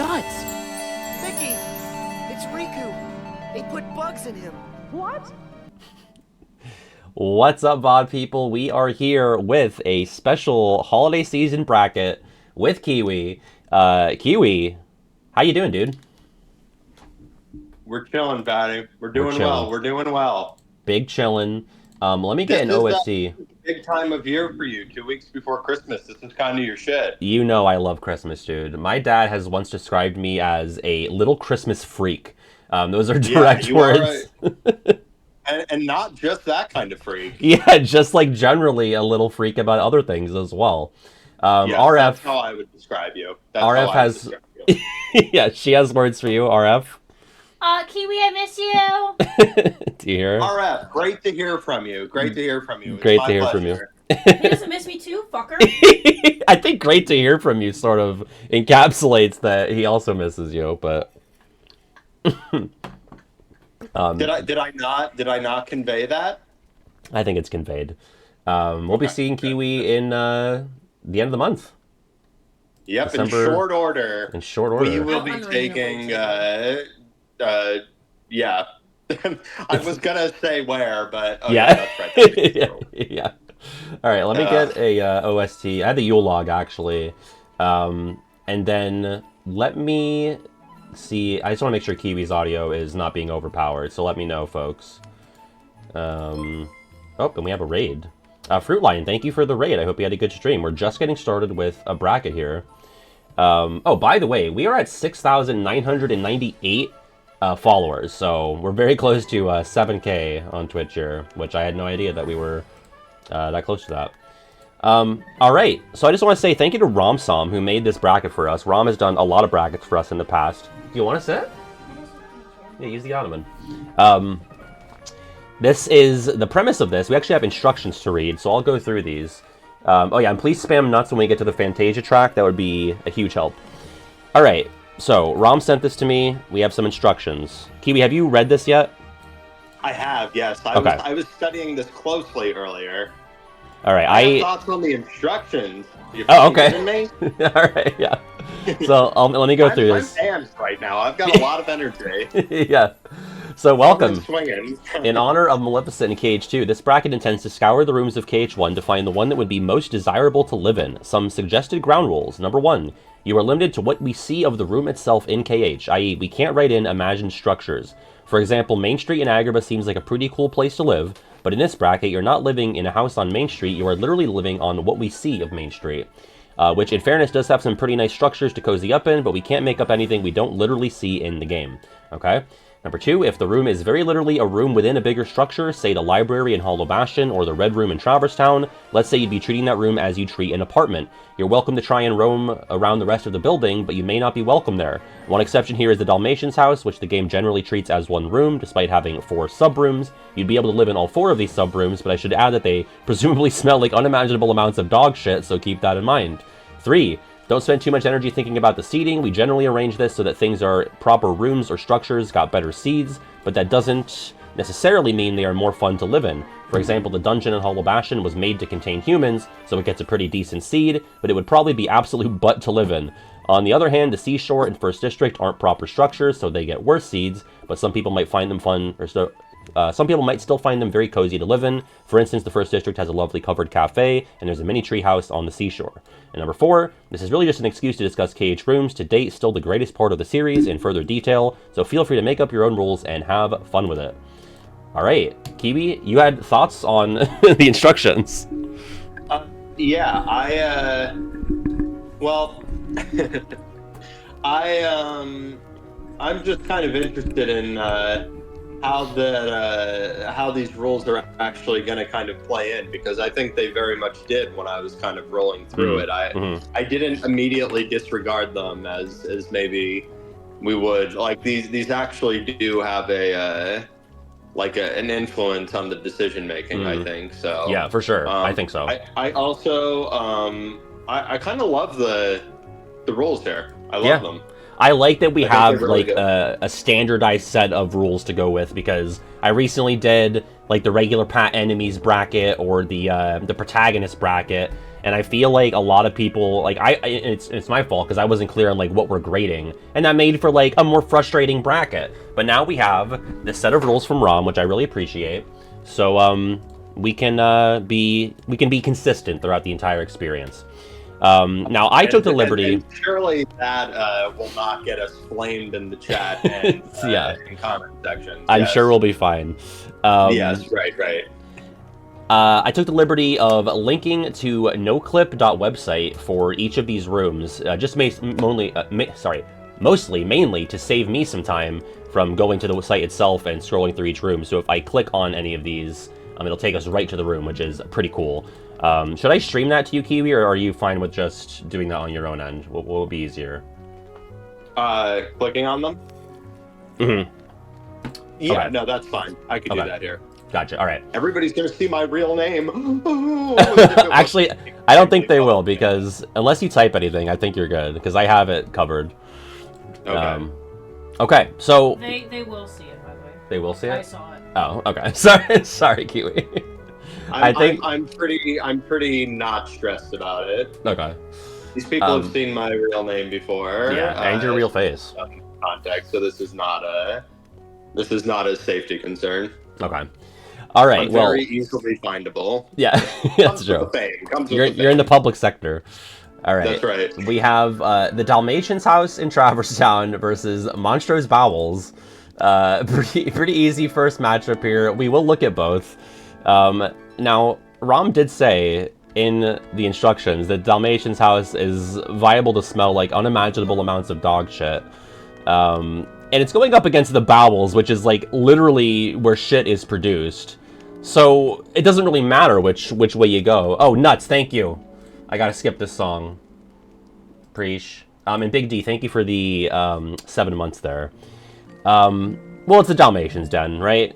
nuts. Mickey, it's Riku. They put bugs in him. What? What's up, VOD people? We are here with a special holiday season bracket with Kiwi. Kiwi, how you doing, dude? We're chilling, Batty. We're doing well. We're doing well. Big chillin'. Let me get an OST. Big time of year for you. 2 weeks before Christmas. This is kind of your shit. You know I love Christmas, dude. My dad has once described me as a little Christmas freak. Those are direct words. And not just that kind of freak. Yeah, just like generally a little freak about other things as well. Yes, RF. That's how I would describe you. RF has. Yeah, she has words for you. RF. Kiwi, I miss you. Do you hear? RF, great to hear from you. Great to hear from you. Great to hear from you. He doesn't miss me too, fucker. I think great to hear from you sort of encapsulates that he also misses you, but. Did I not convey that? I think it's conveyed. We'll be seeing Kiwi in the end of the month. Yep, December, in short order. In short order. We will be taking yeah. I was gonna say where, but yeah. That's right. Yeah. All right, let me get a OST. I had the Yule log actually, and then let me see. I just want to make sure Kiwi's audio is not being overpowered. So let me know, folks. Oh, and we have a raid. Fruit Lion, thank you for the raid. I hope you had a good stream. We're just getting started with a bracket here. Oh, by the way, we are at 6,998 followers, so we're very close to 7K on Twitch here, which I had no idea that we were that close to that. All right, so I just want to say thank you to Romsom, who made this bracket for us. Rom has done a lot of brackets for us in the past. Do you want to sit? Yeah, use the ottoman. This is the premise of this. We actually have instructions to read, so I'll go through these. Oh yeah, and please spam nuts when we get to the Fantasia track. That would be a huge help. All right, so Rom sent this to me. We have some instructions. Kiwi, have you read this yet? I have, yes. I was studying this closely earlier. All right, I have thoughts on the instructions. Oh, okay. All right, yeah. So let me go through this. I'm amped right now. I've got a lot of energy. Yeah. So welcome. Swinging. In honor of Maleficent and KH2, this bracket intends to scour the rooms of KH1 to find the one that would be most desirable to live in. Some suggested ground rules. Number 1, you are limited to what we see of the room itself in KH, i.e. we can't write in imagined structures. For example, Main Street in Agrabah seems like a pretty cool place to live, but in this bracket, you're not living in a house on Main Street, you are literally living on what we see of Main Street. Which, in fairness, does have some pretty nice structures to cozy up in, but we can't make up anything we don't literally see in the game. Okay? Number 2, if the room is very literally a room within a bigger structure, say the library in Hollow Bastion or the Red Room in Traverse Town, let's say you'd be treating that room as you treat an apartment. You're welcome to try and roam around the rest of the building, but you may not be welcome there. One exception here is the Dalmatians house, which the game generally treats as one room, despite having 4 sub-rooms. You'd be able to live in all 4 of these sub-rooms, but I should add that they presumably smell like unimaginable amounts of dog shit, so keep that in mind. 3, don't spend too much energy thinking about the seating. We generally arrange this so that things are proper rooms or structures, got better seeds, but that doesn't necessarily mean they are more fun to live in. For example, the dungeon in Hollow Bastion was made to contain humans, so it gets a pretty decent seed, but it would probably be absolute butt to live in. On the other hand, the Seashore and First District aren't proper structures, so they get worse seeds, but some people might find them fun, or some people might still find them very cozy to live in. For instance, the First District has a lovely covered cafe, and there's a mini tree house on the seashore. And number 4, this is really just an excuse to discuss KH rooms, to date still the greatest part of the series in further detail, so feel free to make up your own rules and have fun with it. Alright, Kiwi, you had thoughts on the instructions? Yeah, well, I'm just kind of interested in how these rules are actually going to kind of play in, because I think they very much did when I was kind of rolling through it. I didn't immediately disregard them as maybe we would. Like these actually do have an influence on the decision making. I think so. Yeah, for sure. I think so. I also I kind of love the rules here. I love them. I like that we have really like a standardized set of rules to go with, because I recently did like the regular enemies bracket or the protagonist bracket, and And I feel like a lot of people, like, it's my fault because I wasn't clear on, like, what we're grading. And that made for, like, a more frustrating bracket. But now we have this set of rules from ROM, which I really appreciate. So, we can be consistent throughout the entire experience. Now, I took the liberty... And surely that will not get us flamed in the chat and in comment sections. I'm sure we'll be fine. Yes, right. I took the liberty of linking to noclip.website for each of these rooms, just mainly to save me some time from going to the site itself and scrolling through each room. So if I click on any of these, it'll take us right to the room, which is pretty cool. Should I stream that to you, Kiwi, or are you fine with just doing that on your own end? What will be easier? Clicking on them? Mm-hmm. Yeah, okay. No, that's fine. I can do that here. Gotcha, all right. Everybody's going to see my real name. Actually, I don't think they will, because unless you type anything, I think you're good, because I have it covered. Okay. Okay, so... They will see it, by the way. They will see it? I saw it. Oh, okay. Sorry, Kiwi. I'm pretty not stressed about it. Okay. These people have seen my real name before. Yeah, and your real face. Context, so this is not a safety concern. Okay. All right. But very easily findable. Yeah, that's true. You're in the public sector. All right. That's right. We have the Dalmatians house in Traverse Town versus Monstro's Bowels. Pretty easy first matchup here. We will look at both. Now, Rom did say in the instructions that Dalmatians house is viable to smell like unimaginable amounts of dog shit. And it's going up against the Bowels, which is like literally where shit is produced. So it doesn't really matter which way you go. Oh, nuts, thank you. I gotta skip this song. Preach. And Big D, thank you for the 7 months there. Well, it's the Dalmatians den, right?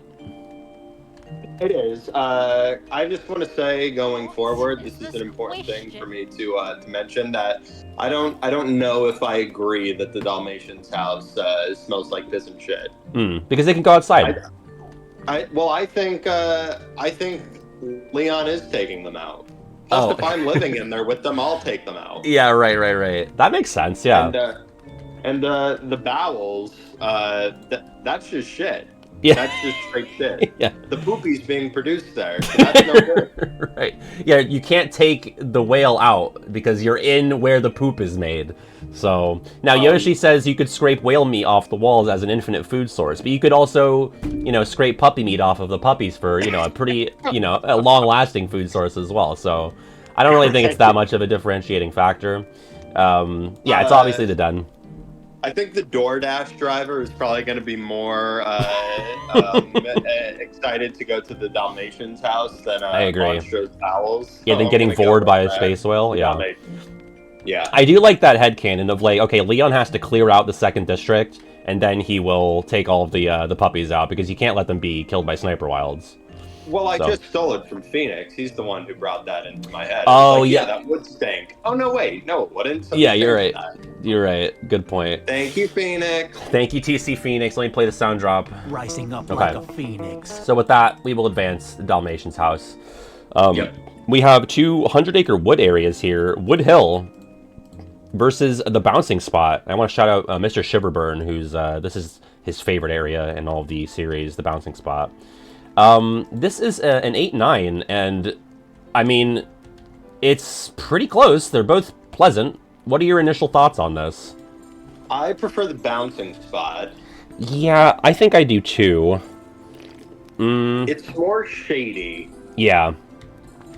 It is. I just want to say, going forward, this is an important thing for me to mention, that I don't know if I agree that the Dalmatians house smells like piss and shit. Because they can go outside. I think Leon is taking them out. Plus, if I'm living in there with them, I'll take them out. Yeah, right. That makes sense. Yeah. And the Bowels, that's just shit. Yeah. That's just straight shit. Yeah. The poopy's being produced there. So that's no good. Right. Yeah, you can't take the whale out because you're in where the poop is made. So now Yoshi says you could scrape whale meat off the walls as an infinite food source, but you could also, scrape puppy meat off of the puppies for, a pretty, a long-lasting food source as well. So I don't really think it's that much of a differentiating factor. Yeah, it's obviously the den. I think the DoorDash driver is probably going to be more excited to go to the Dalmatians house than I agree. Monstro's Bowels. Yeah, than getting bored by a space whale. Yeah. Yeah. I do like that headcanon of like, okay, Leon has to clear out the second district, and then he will take all of the puppies out because you can't let them be killed by sniper wilds. Well, I just stole it from Phoenix. He's the one who brought that into my head. Oh, like, yeah. That would stink. Oh, no, wait. No, it wouldn't. Yeah, you're right. You're right. Good point. Thank you, Phoenix. Thank you, TC Phoenix. Let me play the sound drop. Rising up like a phoenix. So with that, we will advance the Dalmatians house. We have 2 100-acre wood areas here. Wood Hill versus the bouncing spot. I want to shout out Mr. Shiverburn, who's this is his favorite area in all of the series, the bouncing spot. This is an 8-9, and I mean, it's pretty close. They're both pleasant. What are your initial thoughts on this? I prefer the bouncing spot. Yeah, I think I do too. It's more shady. Yeah.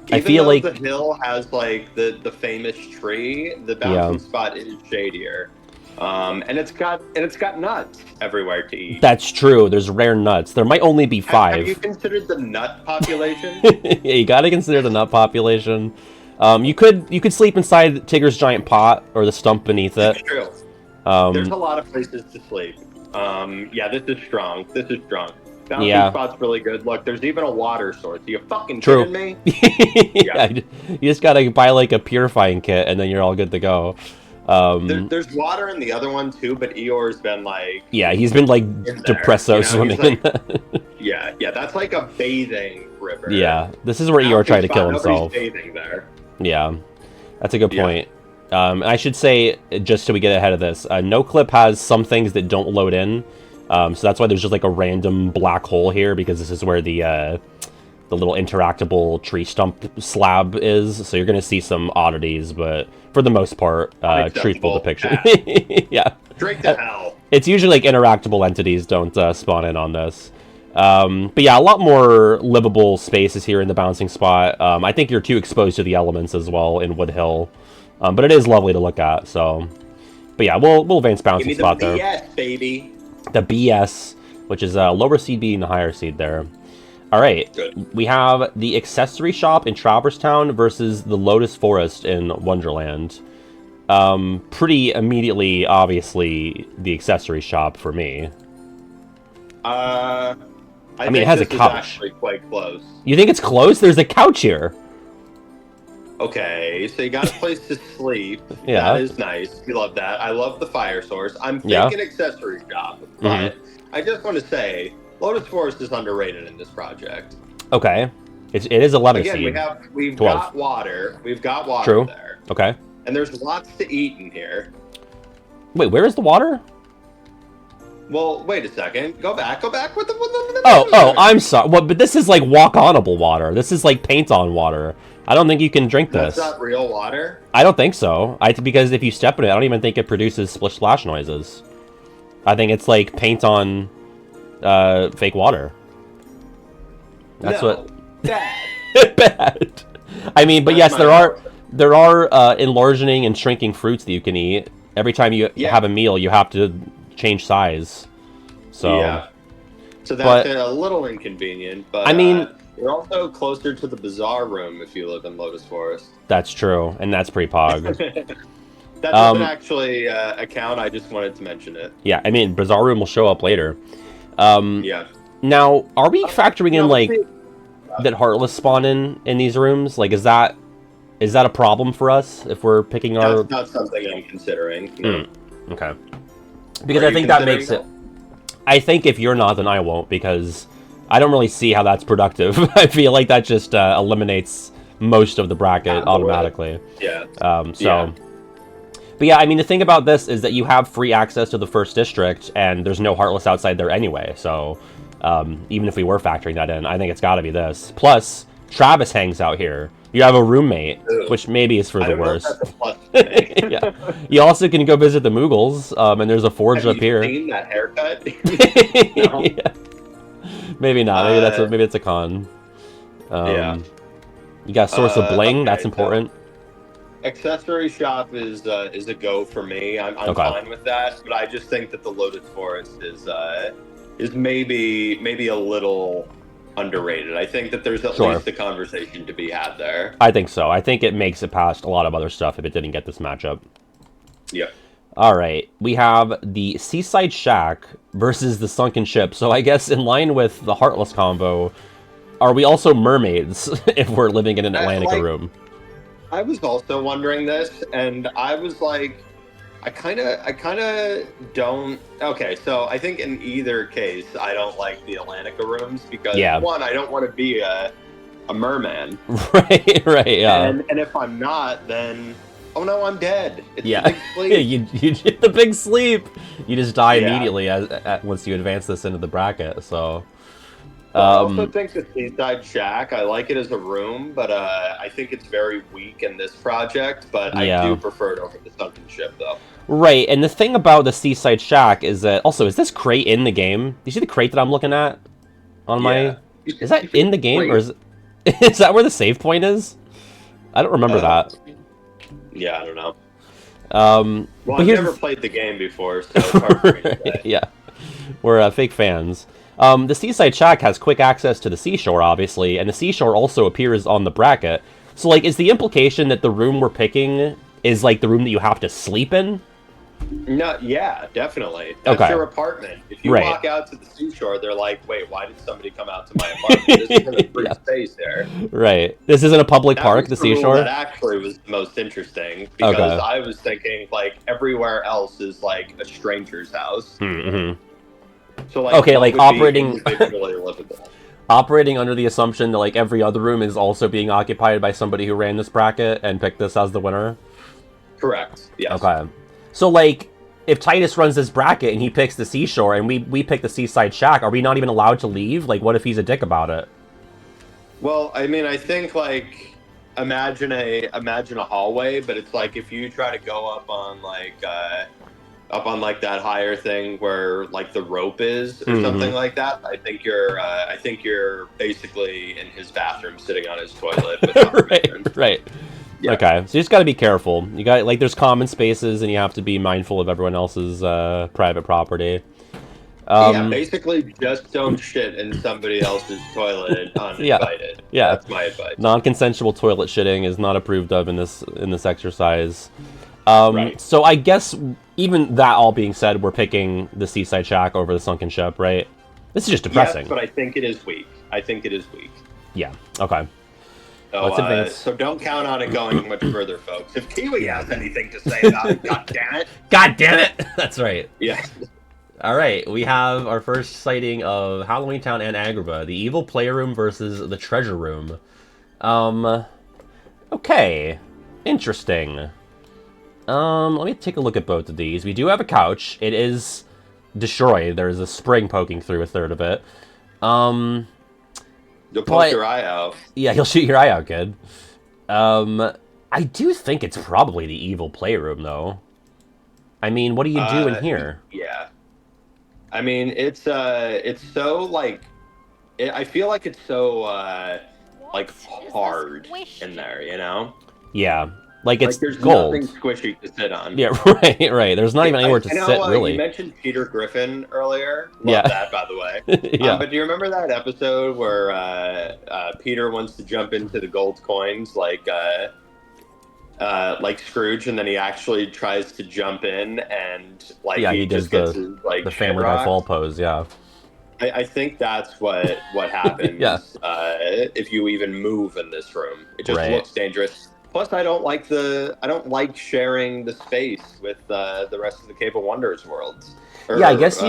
Even I feel though like the hill has like the famous tree, the bouncing spot is shadier. And it's got nuts everywhere to eat. That's true. There's rare nuts. There might only be 5. Have you considered the nut population? Yeah, you gotta consider the nut population. You could sleep inside Tigger's giant pot or the stump beneath it. It's true. There's a lot of places to sleep. Yeah, this is strong. Bouncing spot's really good. Look, there's even a water source. Are you fucking kidding me? Yeah. You just gotta buy like a purifying kit and then you're all good to go. There's water in the other one too, but Eeyore's been like... Yeah, he's been like depresso swimming in that. Yeah, that's like a bathing river. Yeah, this is where Eeyore tried to kill himself. Nobody's bathing there. Yeah. That's a good point. I should say, just so we get ahead of this, NoClip has some things that don't load in. So that's why there's just like a random black hole here, because this is where the little interactable tree stump slab is. So you're going to see some oddities, but for the most part, truthful depiction. Yeah. Drink to hell. It's usually like interactable entities don't spawn in on this. But yeah, a lot more livable spaces here in the bouncing spot. I think you're too exposed to the elements as well in Wood Hill. But it is lovely to look at, so... But yeah, we'll advance bouncing spot there. BS, baby. The BS, which is lower seed B and a higher seed there. Alright, we have the accessory shop in Traverse Town versus the Lotus Forest in Wonderland. Pretty immediately, obviously, the accessory shop for me. I mean, it has a couch. Actually quite close. You think it's close? There's a couch here. Okay, so you got a place to sleep. Yeah. That is nice. We love that. I love the fire source. I'm thinking accessory shop, but I just want to say, Lotus Forest is underrated in this project. Okay. It is 11 Again, seed. we've 12. got water. We've got water there. Okay. And there's lots to eat in here. Wait, where is the water? Well, wait a second. Go back. With the Oh, I'm sorry. Well, but this is like walk-onable water. This is like paint-on water. I don't think you can drink this. That's not real water? I don't think so. Because if you step in it, I don't even think it produces splish-splash noises. I think it's like paint-on fake water. That's what... Bad. Bad. I mean, but yes, there are enlarging and shrinking fruits that you can eat. Every time you have a meal, you have to change size. So... Yeah. So that's a little inconvenient, but... I mean... You're also closer to the Bazaar Room if you live in Lotus Forest. That's true, and that's pretty pog. That doesn't actually account, I just wanted to mention it. Yeah, I mean, Bazaar Room will show up later. Yeah. Now, are we factoring in, like, that Heartless spawn in these rooms? Like, is that a problem for us if we're picking our... That's not something I'm considering. No. Okay. Because I think that makes it... I think if you're not, then I won't, because... I don't really see how that's productive. I feel like that just eliminates most of the bracket automatically. Yeah. But yeah, I mean, the thing about this is that you have free access to the first district, and there's no Heartless outside there anyway. So even if we were factoring that in, I think it's got to be this. Plus, Travis hangs out here. You have a roommate, which maybe is for the worst. Yeah. You also can go visit the Moogles, and there's a forge up here. Have you seen that haircut? No. Yeah. Maybe not. Maybe it's a con. Yeah. You got a source of bling. Okay, that's important. So accessory shop is a go for me. I'm fine with that, but I just think that the Lotus Forest is maybe a little underrated. I think that there's at least a conversation to be had there. I think so. I think it makes it past a lot of other stuff if it didn't get this matchup. Yeah. All right, we have the Seaside Shack versus the Sunken Ship. So I guess in line with the Heartless combo, are we also mermaids if we're living in an Atlantica room? I was also wondering this, and I was like, I kind of don't. Okay, so I think in either case, I don't like the Atlantica rooms because one, I don't want to be a merman. Right, yeah. And if I'm not, then. Oh no, I'm dead. It's the big sleep. you get the big sleep. You just die immediately once you advance this into the bracket. So, I also think the Seaside Shack, I like it as a room, but I think it's very weak in this project. But I do prefer it over the Sunken Ship, though. Right, and the thing about the Seaside Shack is that also is this crate in the game? Do you see the crate that I'm looking at on my? Is that in the game or is that where the save point is? I don't remember that. Yeah, I don't know. Well, I've never played the game before, so it's hard for me to say. Yeah, we're fake fans. The Seaside Shack has quick access to the seashore, obviously, and the seashore also appears on the bracket. So, like, is the implication that the room we're picking is, like, the room that you have to sleep in? No, yeah, definitely. That's your apartment. If you walk out to the seashore, they're like, wait, why did somebody come out to my apartment? This isn't a free space there. Right. This isn't a public park, the seashore? That actually was the most interesting, because I was thinking, like, everywhere else is, like, a stranger's house. Mm-hmm. So, like, like, operating... individually livable. operating under the assumption that like every other room is also being occupied by somebody who ran this bracket and picked this as the winner? Correct. Yes. Okay. So like, if Titus runs this bracket and he picks the seashore and we pick the seaside shack, are we not even allowed to leave? Like, what if he's a dick about it? Well, I mean, I think like imagine a hallway, but it's like if you try to go up on like that higher thing where like the rope is or something like that. I think you're basically in his bathroom sitting on his toilet with right. Yeah. Okay, so you just got to be careful. You got like there's common spaces, and you have to be mindful of everyone else's private property. Yeah, basically just don't shit in somebody else's toilet uninvited. Yeah, that's my advice. Non-consensual toilet shitting is not approved of in this exercise. Right. So I guess even that all being said, we're picking the seaside shack over the sunken ship, right? This is just depressing. Yes, but I think it is weak. Yeah. Okay. So, let's advance. So don't count on it going much further, folks. If Kiwi has anything to say about it, God damn it. God damn it! That's right. Yeah. All right, we have our first sighting of Halloween Town and Agrabah, the evil playroom versus the treasure room. Okay, interesting. Let me take a look at both of these. We do have a couch. It is destroyed. There's a spring poking through a third of it. You'll poke your eye out. Yeah, he'll shoot your eye out, kid. I do think it's probably the evil playroom, though. I mean, what do you do in here? Yeah. I mean, it's so, like... I feel like it's so, like, hard in there, you know? Yeah. Like, it's there's gold. There's nothing squishy to sit on. Yeah, right. There's not even anywhere to sit, really. You mentioned Peter Griffin earlier. Love that, by the way. Yeah. But do you remember that episode where Peter wants to jump into the gold coins like Scrooge, and then he actually tries to jump in and like he does the Family Guy fall pose. Yeah. I think that's what happens. Yeah. If you even move in this room, it just looks dangerous. Plus, I don't like sharing the space with the rest of the Cape of Wonders worlds. I guess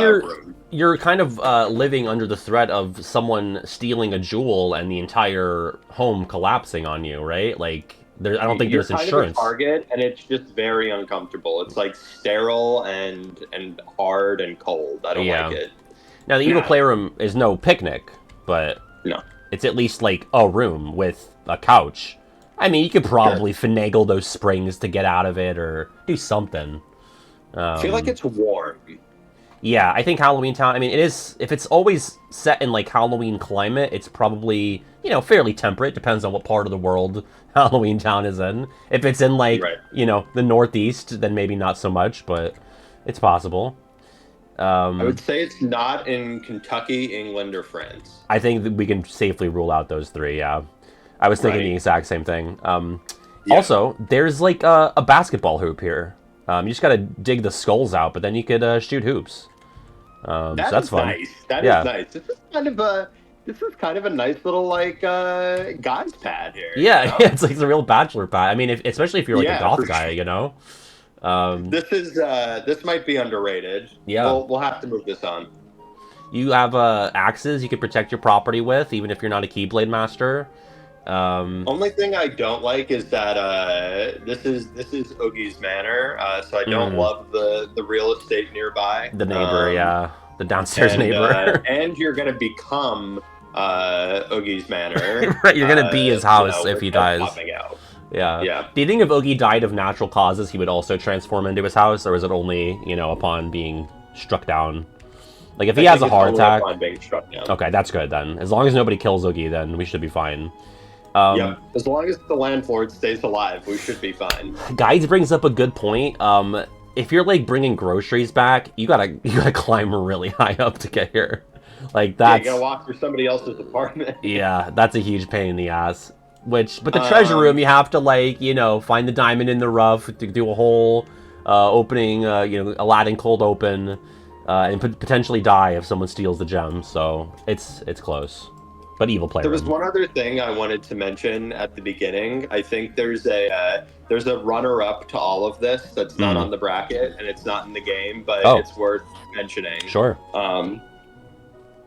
you're kind of living under the threat of someone stealing a jewel and the entire home collapsing on you, right? Like, I don't think there's insurance. You're kind of a target, and it's just very uncomfortable. It's like sterile and hard and cold. I don't like it. Now, the evil playroom is no picnic, but it's at least like a room with a couch. I mean, you could probably finagle those springs to get out of it or do something. I feel like it's warm. Yeah, I think Halloween Town, I mean, it is, if it's always set in, like, Halloween climate, it's probably, fairly temperate. Depends on what part of the world Halloween Town is in. If it's in, like, the Northeast, then maybe not so much, but it's possible. I would say it's not in Kentucky, England, or France. I think that we can safely rule out those three, yeah. I was thinking the exact same thing. Also, there's like a basketball hoop here. You just gotta dig the skulls out, but then you could shoot hoops. So that's fun. Nice. That is nice. This is kind of a nice little like guy's pad here. Yeah, it's like the real bachelor pad. I mean, especially if you're like a goth guy, This might be underrated. Yeah, we'll have to move this on. You have axes you can protect your property with, even if you're not a Keyblade master. Only thing I don't like is that this is Oogie's Manor, so I don't love the real estate nearby. The neighbor, the downstairs neighbor. And you're gonna become Oogie's Manor. Right, you're gonna be his house if he dies. Out. Yeah. Do you think if Oogie died of natural causes, he would also transform into his house, or is it only upon being struck down? Like if he has a heart attack. Upon being struck down. Okay, that's good then. As long as nobody kills Oogie, then we should be fine. As long as the landlord stays alive, we should be fine. Guides brings up a good point. If you're like bringing groceries back, you gotta climb really high up to get here. Like that's you gotta walk through somebody else's apartment. Yeah, that's a huge pain in the ass. But the treasure room, you have to like find the diamond in the rough, to do a whole opening, Aladdin cold open, and potentially die if someone steals the gem. So it's close. But evil player. There was one other thing I wanted to mention at the beginning. I think there's a runner-up to all of this that's not on the bracket and it's not in the game, but it's worth mentioning. Sure.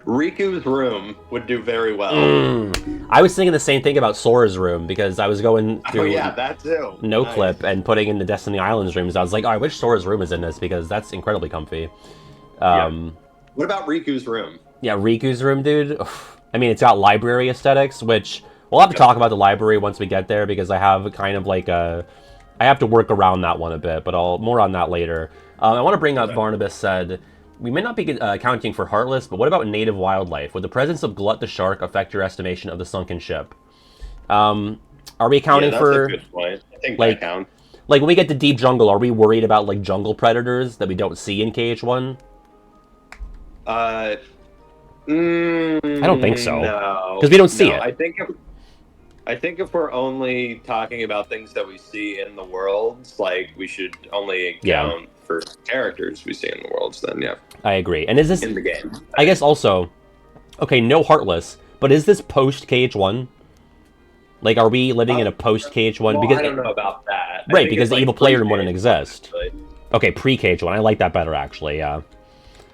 Riku's room would do very well. I was thinking the same thing about Sora's room because I was going Oh through yeah, that too. no Nice. clip and putting in the Destiny Islands rooms. I was like, oh, I wish Sora's room is in this because that's incredibly comfy. What about Riku's room? Yeah, Riku's room, dude. I mean, it's got library aesthetics, which we'll have to talk about the library once we get there because I have kind of like a... I have to work around that one a bit, but more on that later. I want to bring up, Barnabas said, we may not be accounting for Heartless, but what about native wildlife? Would the presence of Glut the shark affect your estimation of the sunken ship? Are we accounting for... That's a good point. I think like, that counts. Like, when we get to deep jungle, are we worried about, like, jungle predators that we don't see in KH1? I don't think so. No. Because we don't see it. I think if we're only talking about things that we see in the worlds, like, we should only account for characters we see in the worlds, then, yeah. I agree. And is this... In the game. I guess also... Okay, no Heartless, but is this post-KH1? Like, are we living in a post-KH1? Well, because I don't know about that. Right, because the like evil player wouldn't exist. Actually. Okay, pre-KH1. I like that better, actually, yeah.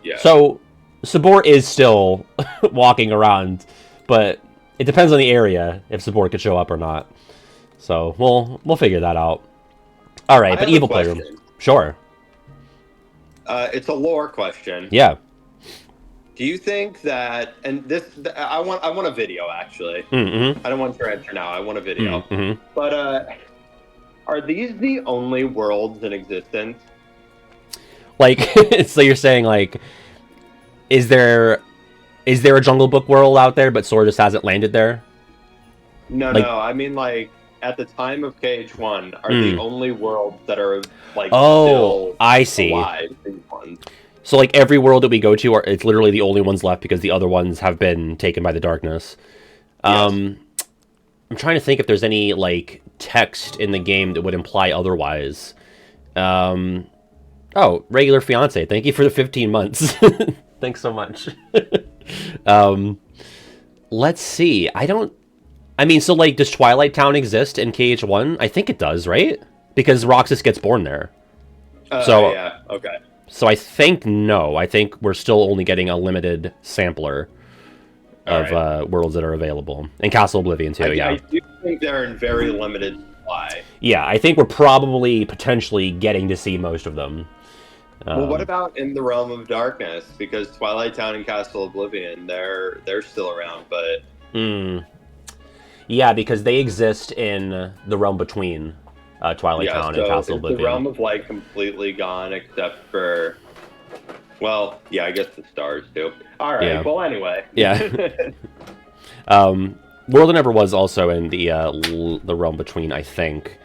Yeah. So, Sabor is still walking around, but it depends on the area if Sabor could show up or not. So, we'll figure that out. Alright, but evil player room. Sure. It's a lore question. Yeah. Do you think that, and this, I want a video actually. Mm-hmm. I don't want your answer now. I want a video. Mm-hmm. But are these the only worlds in existence? Like, so you're saying like, is there a Jungle Book world out there, but Sora just hasn't landed there? No, like, no. I mean, like at the time of KH1, are the only worlds that are like still I see. Alive, these ones. So, like, every world that we go to, it's literally the only ones left because the other ones have been taken by the darkness. Yes. I'm trying to think if there's any, like, text in the game that would imply otherwise. Oh, regular fiance. Thank you for the 15 months. Thanks so much. Let's see. I mean, so, like, does Twilight Town exist in KH1? I think it does, right? Because Roxas gets born there. Yeah, okay. So I think no. I think we're still only getting a limited sampler of worlds that are available. And Castle Oblivion too, yeah. I do think they're in very limited supply. Yeah, I think we're probably potentially getting to see most of them. Well, what about in the Realm of Darkness? Because Twilight Town and Castle Oblivion, they're still around, but... Yeah, because they exist in the realm between Twilight Town and Castle Oblivion. The Realm of Light completely gone except for... Well, yeah, I guess the stars too. Alright, well anyway. Yeah. World That Never Was also in the realm between, I think.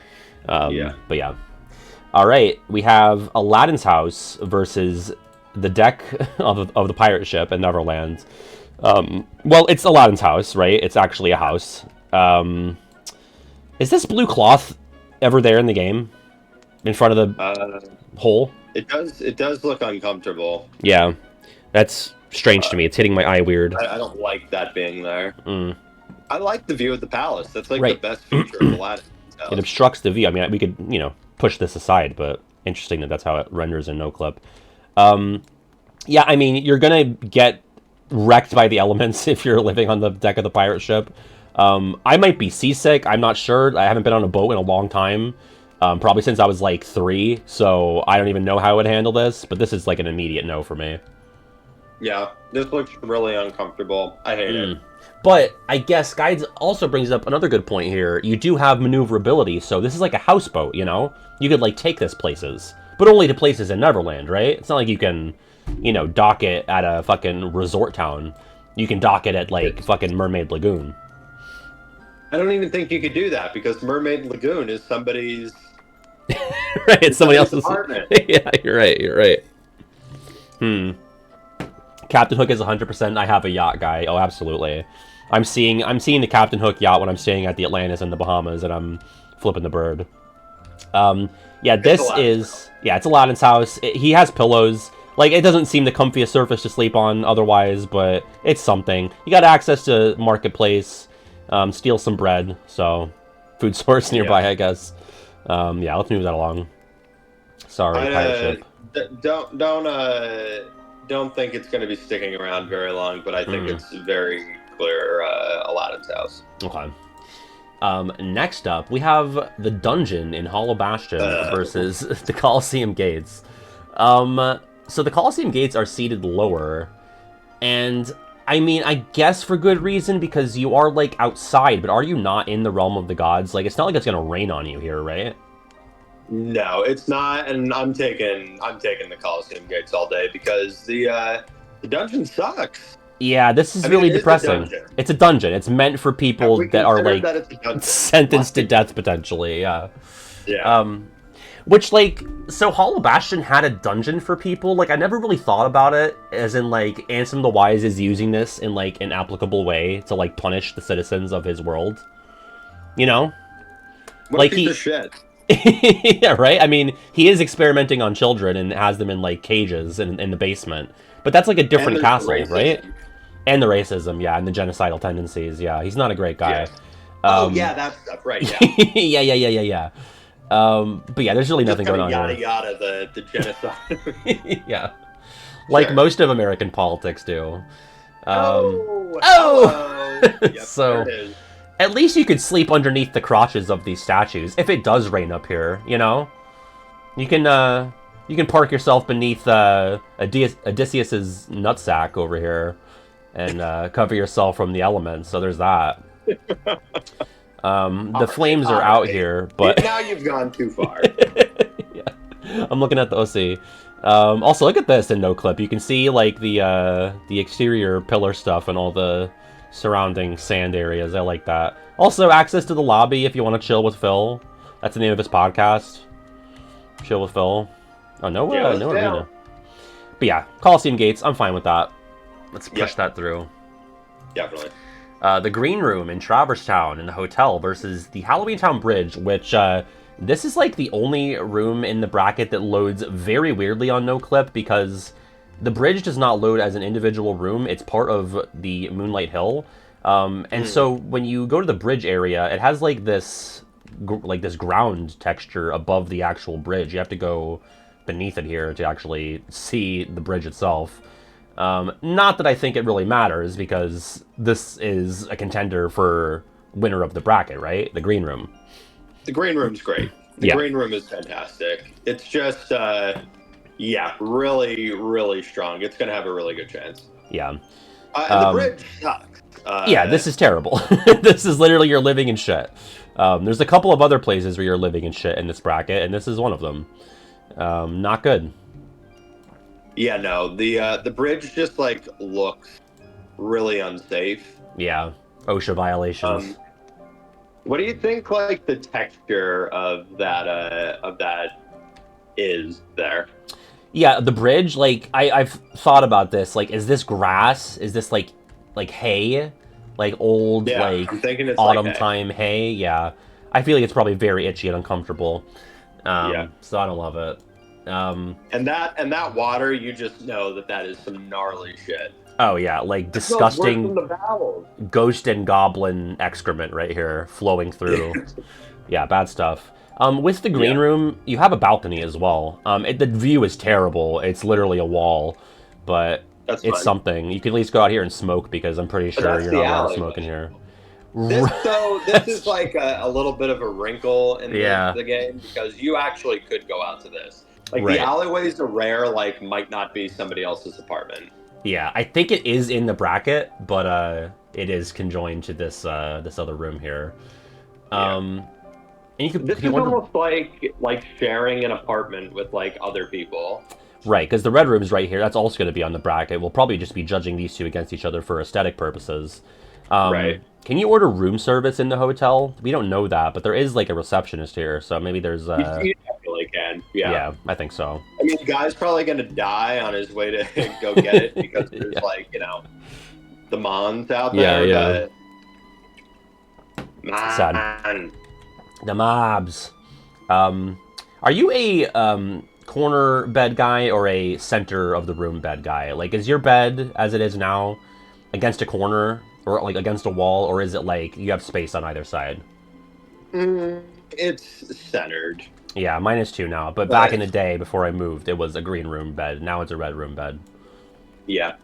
But yeah. Alright, we have Aladdin's house versus the deck of the pirate ship in Neverland. Well, it's Aladdin's house, right? It's actually a house. Is this blue cloth ever there in the game? In front of the hole? It does look uncomfortable. Yeah. That's strange to me. It's hitting my eye weird. I don't like that being there. I like the view of the palace. That's like the best feature of Aladdin. It obstructs the view. I mean, we could, push this aside, but interesting that's how it renders in no clip. Yeah, I mean, you're gonna get wrecked by the elements if you're living on the deck of the pirate ship. I might be seasick. I'm not sure. I haven't been on a boat in a long time. Probably since I was like 3, so I don't even know how I would handle this, but this is like an immediate no for me. Yeah, this looks really uncomfortable. I hate it. But I guess Guides also brings up another good point here. You do have maneuverability, so this is like a houseboat, You could like take this places, but only to places in Neverland, right? It's not like you can, dock it at a fucking resort town. You can dock it at like fucking Mermaid Lagoon. I don't even think you could do that because Mermaid Lagoon is somebody's... Right, it's somebody else's apartment. Yeah, you're right. Captain Hook is 100%. I have a yacht, guy. Oh, absolutely. I'm seeing the Captain Hook yacht when I'm staying at the Atlantis in the Bahamas, and I'm flipping the bird. Yeah, this is... Yeah, it's Aladdin's house. He has pillows. Like, it doesn't seem the comfiest surface to sleep on otherwise, but it's something. You got access to Marketplace, steal some bread, so... Food source nearby, I guess. Yeah, let's move that along. Sorry, pirate ship. don't think it's going to be sticking around very long, but I think Mm. it's very clear Aladdin's house. Okay. Next up, we have the dungeon in Hollow Bastion versus the Colosseum Gates. So the Colosseum Gates are seated lower, and I mean, I guess for good reason, because you are, like, outside, but are you not in the realm of the gods? Like, it's not like it's gonna rain on you here, right? No, it's not, and I'm taking the Coliseum Gates all day because the dungeon sucks. Yeah, this is I mean, really it is a depressing. dungeon. It's a dungeon. It's meant for people Have we that are, considered like, that it's a dungeon? sentenced to death, potentially, yeah. Yeah. Which, like, so Hollow Bastion had a dungeon for people. Like, I never really thought about it, as in, like, Ansem the Wise is using this in, like, an applicable way to, like, punish the citizens of his world. You know? What like a piece of shit. Yeah, right? I mean, he is experimenting on children and has them in, like, cages in the basement. But that's, like, a different castle, right? And the racism, yeah, and the genocidal tendencies, yeah. He's not a great guy. Yeah. Yeah, that stuff, right, yeah. yeah. But yeah, there's really nothing going on yada here. yada, the genocide. Yeah. Like Sure. most of American politics do. Oh! Yep, So, there it is. at least you could sleep underneath the crotches of these statues, if it does rain up here, you know? You can park yourself beneath Odysseus's nutsack over here and cover yourself from the elements, so there's that. The flames are out here, but... Now you've gone too far. Yeah. I'm looking at the OC. Also, look at this in no clip. You can see, like, the exterior pillar stuff and all the surrounding sand areas. I like that. Also, access to the lobby if you want to chill with Phil. That's the name of his podcast. Chill with Phil. Oh, no arena. But yeah, Coliseum Gates, I'm fine with that. Let's push that through. Definitely. The Green Room in Traverse Town in the hotel versus the Halloween Town Bridge, which, this is, like, the only room in the bracket that loads very weirdly on NoClip, because the bridge does not load as an individual room. It's part of the Moonlight Hill. And so when you go to the bridge area, it has, like, this ground texture above the actual bridge. You have to go beneath it here to actually see the bridge itself. Not that I think it really matters, because this is a contender for winner of the bracket, right? The Green Room. The Green Room's great. The Green Room is fantastic. It's just, really, really strong. It's going to have a really good chance. Yeah. And the bridge sucks. Yeah, this is terrible. This is literally you're living in shit. There's a couple of other places where you're living in shit in this bracket, and this is one of them. Not good. Yeah, no, the bridge just, like, looks really unsafe. Yeah, OSHA violations. What do you think, like, the texture of that is there? Yeah, the bridge, like, I've thought about this. Like, is this grass? Is this, like hay? Like, old, like, I'm thinking it's autumn like hay. time hay? Yeah. I feel like it's probably very itchy and uncomfortable. So I don't love it. And that water, you just know that is some gnarly shit. Oh yeah, like disgusting The bowels. ghost and goblin excrement right here flowing through. Yeah, bad stuff. With the Green Room, you have a balcony as well. The view is terrible. It's literally a wall, but it's fine. something. You can at least go out here and smoke, because I'm pretty sure you're not allowed to smoke in here. This is like a little bit of a wrinkle in the game, because you actually could go out to this. Like, the alleyways are rare, like, might not be somebody else's apartment. Yeah, I think it is in the bracket, but it is conjoined to this this other room here. And This is almost like sharing an apartment with, like, other people. Right, because the red room is right here. That's also going to be on the bracket. We'll probably just be judging these two against each other for aesthetic purposes. Right. Can you order room service in the hotel? We don't know that, but there is, like, a receptionist here, so maybe there's... You definitely can. Yeah, I think so. I mean, the guy's probably going to die on his way to go get it, because there's, like, the Mons out there. Yeah. But... Sad. The mobs. Are you a corner bed guy or a center of the room bed guy? Like, is your bed, as it is now, against a corner or, like, against a wall, or is it, like, you have space on either side? It's centered. Yeah, mine is too now, but back in the day, before I moved, it was a green room bed. Now it's a red room bed. Yeah.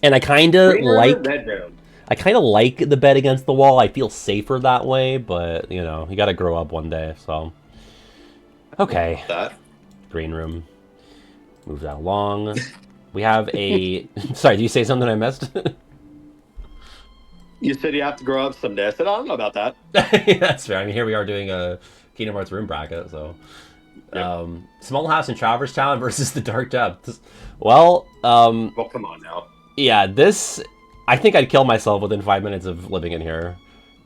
And I kind of Green room or like... red room? I kind of like the bed against the wall. I feel safer that way, but, you know, you gotta grow up one day, so... Okay. That. Green room. Move that along. We have a... Sorry, did you say something I missed? You said you have to grow up someday. I said, I don't know about that. That's fair. I mean, here we are doing a Kingdom Hearts room bracket, so... Yep. Small house in Traverse Town versus the Dark Depths. Well, Well, come on now. yeah, this... I think I'd kill myself within 5 minutes of living in here.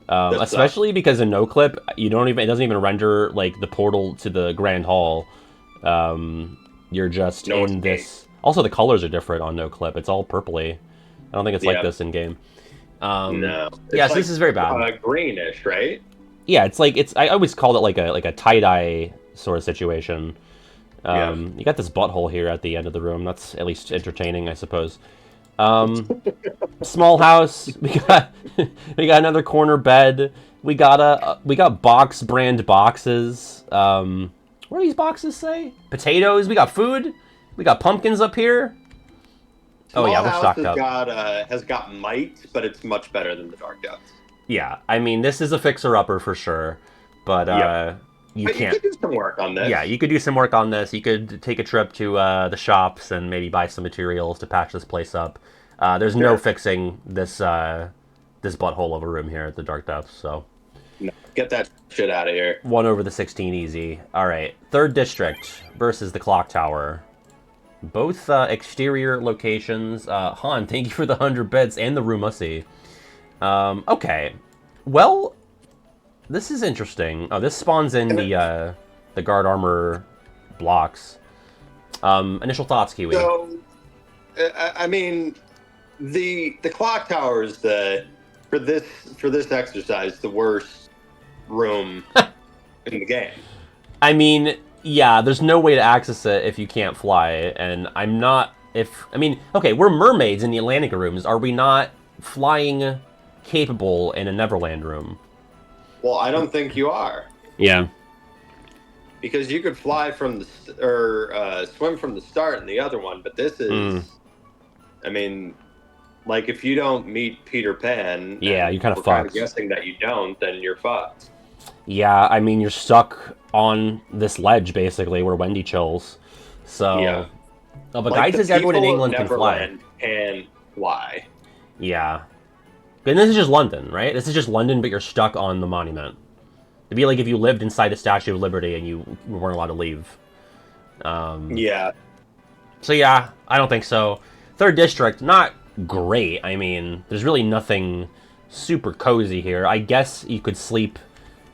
Especially because in NoClip, you don't even... It doesn't even render, like, the portal to the Grand Hall. You're just in this... Also, the colors are different on NoClip. It's all purpley. I don't think it's like this in-game. No. Yeah, so this is very bad. Greenish, right? Yeah, it's like... I always called it like a tie-dye sort of situation. You got this butthole here at the end of the room. That's at least entertaining, I suppose. Small house. We got another corner bed. We got box brand boxes. What do these boxes say? Potatoes. We got food. We got pumpkins up here. Small oh yeah, we're House stocked up. Has got might, but it's much better than the Dark Depths. Yeah, I mean this is a fixer-upper for sure, but you can't. You could do some work on this. Yeah, you could do some work on this. You could take a trip to the shops and maybe buy some materials to patch this place up. There's no fixing this this butthole of a room here at the Dark Depths, so... No, get that shit out of here. 1 over the 16 easy. Alright, 3rd District versus the Clock Tower. Both exterior locations. Han, thank you for the 100 bits and the Rumussy. Okay. Well, this is interesting. Oh, this spawns in the guard armor blocks. Initial thoughts, Kiwi? So, I mean, the clock tower is for this exercise the worst room in the game. I mean, yeah, there's no way to access it if you can't fly, and I'm not... okay, we're mermaids in the Atlantica rooms. Are we not flying capable in a Neverland room? Well, I don't think you are. Yeah. Because you could fly from swim from the start in the other one, but this is... I mean, like, if you don't meet Peter Pan... Yeah, you're kind of fucked. We're kind of guessing that you don't, then you're fucked. Yeah, I mean, you're stuck on this ledge, basically, where Wendy chills. So... Yeah. Oh, but guys, says everyone in England can fly. Can fly. Yeah. And this is just London, right? This is just London, but you're stuck on the monument. It'd be like if you lived inside the Statue of Liberty and you weren't allowed to leave. Yeah. So yeah, I don't think so. 3rd District, not great. I mean, there's really nothing super cozy here. I guess you could sleep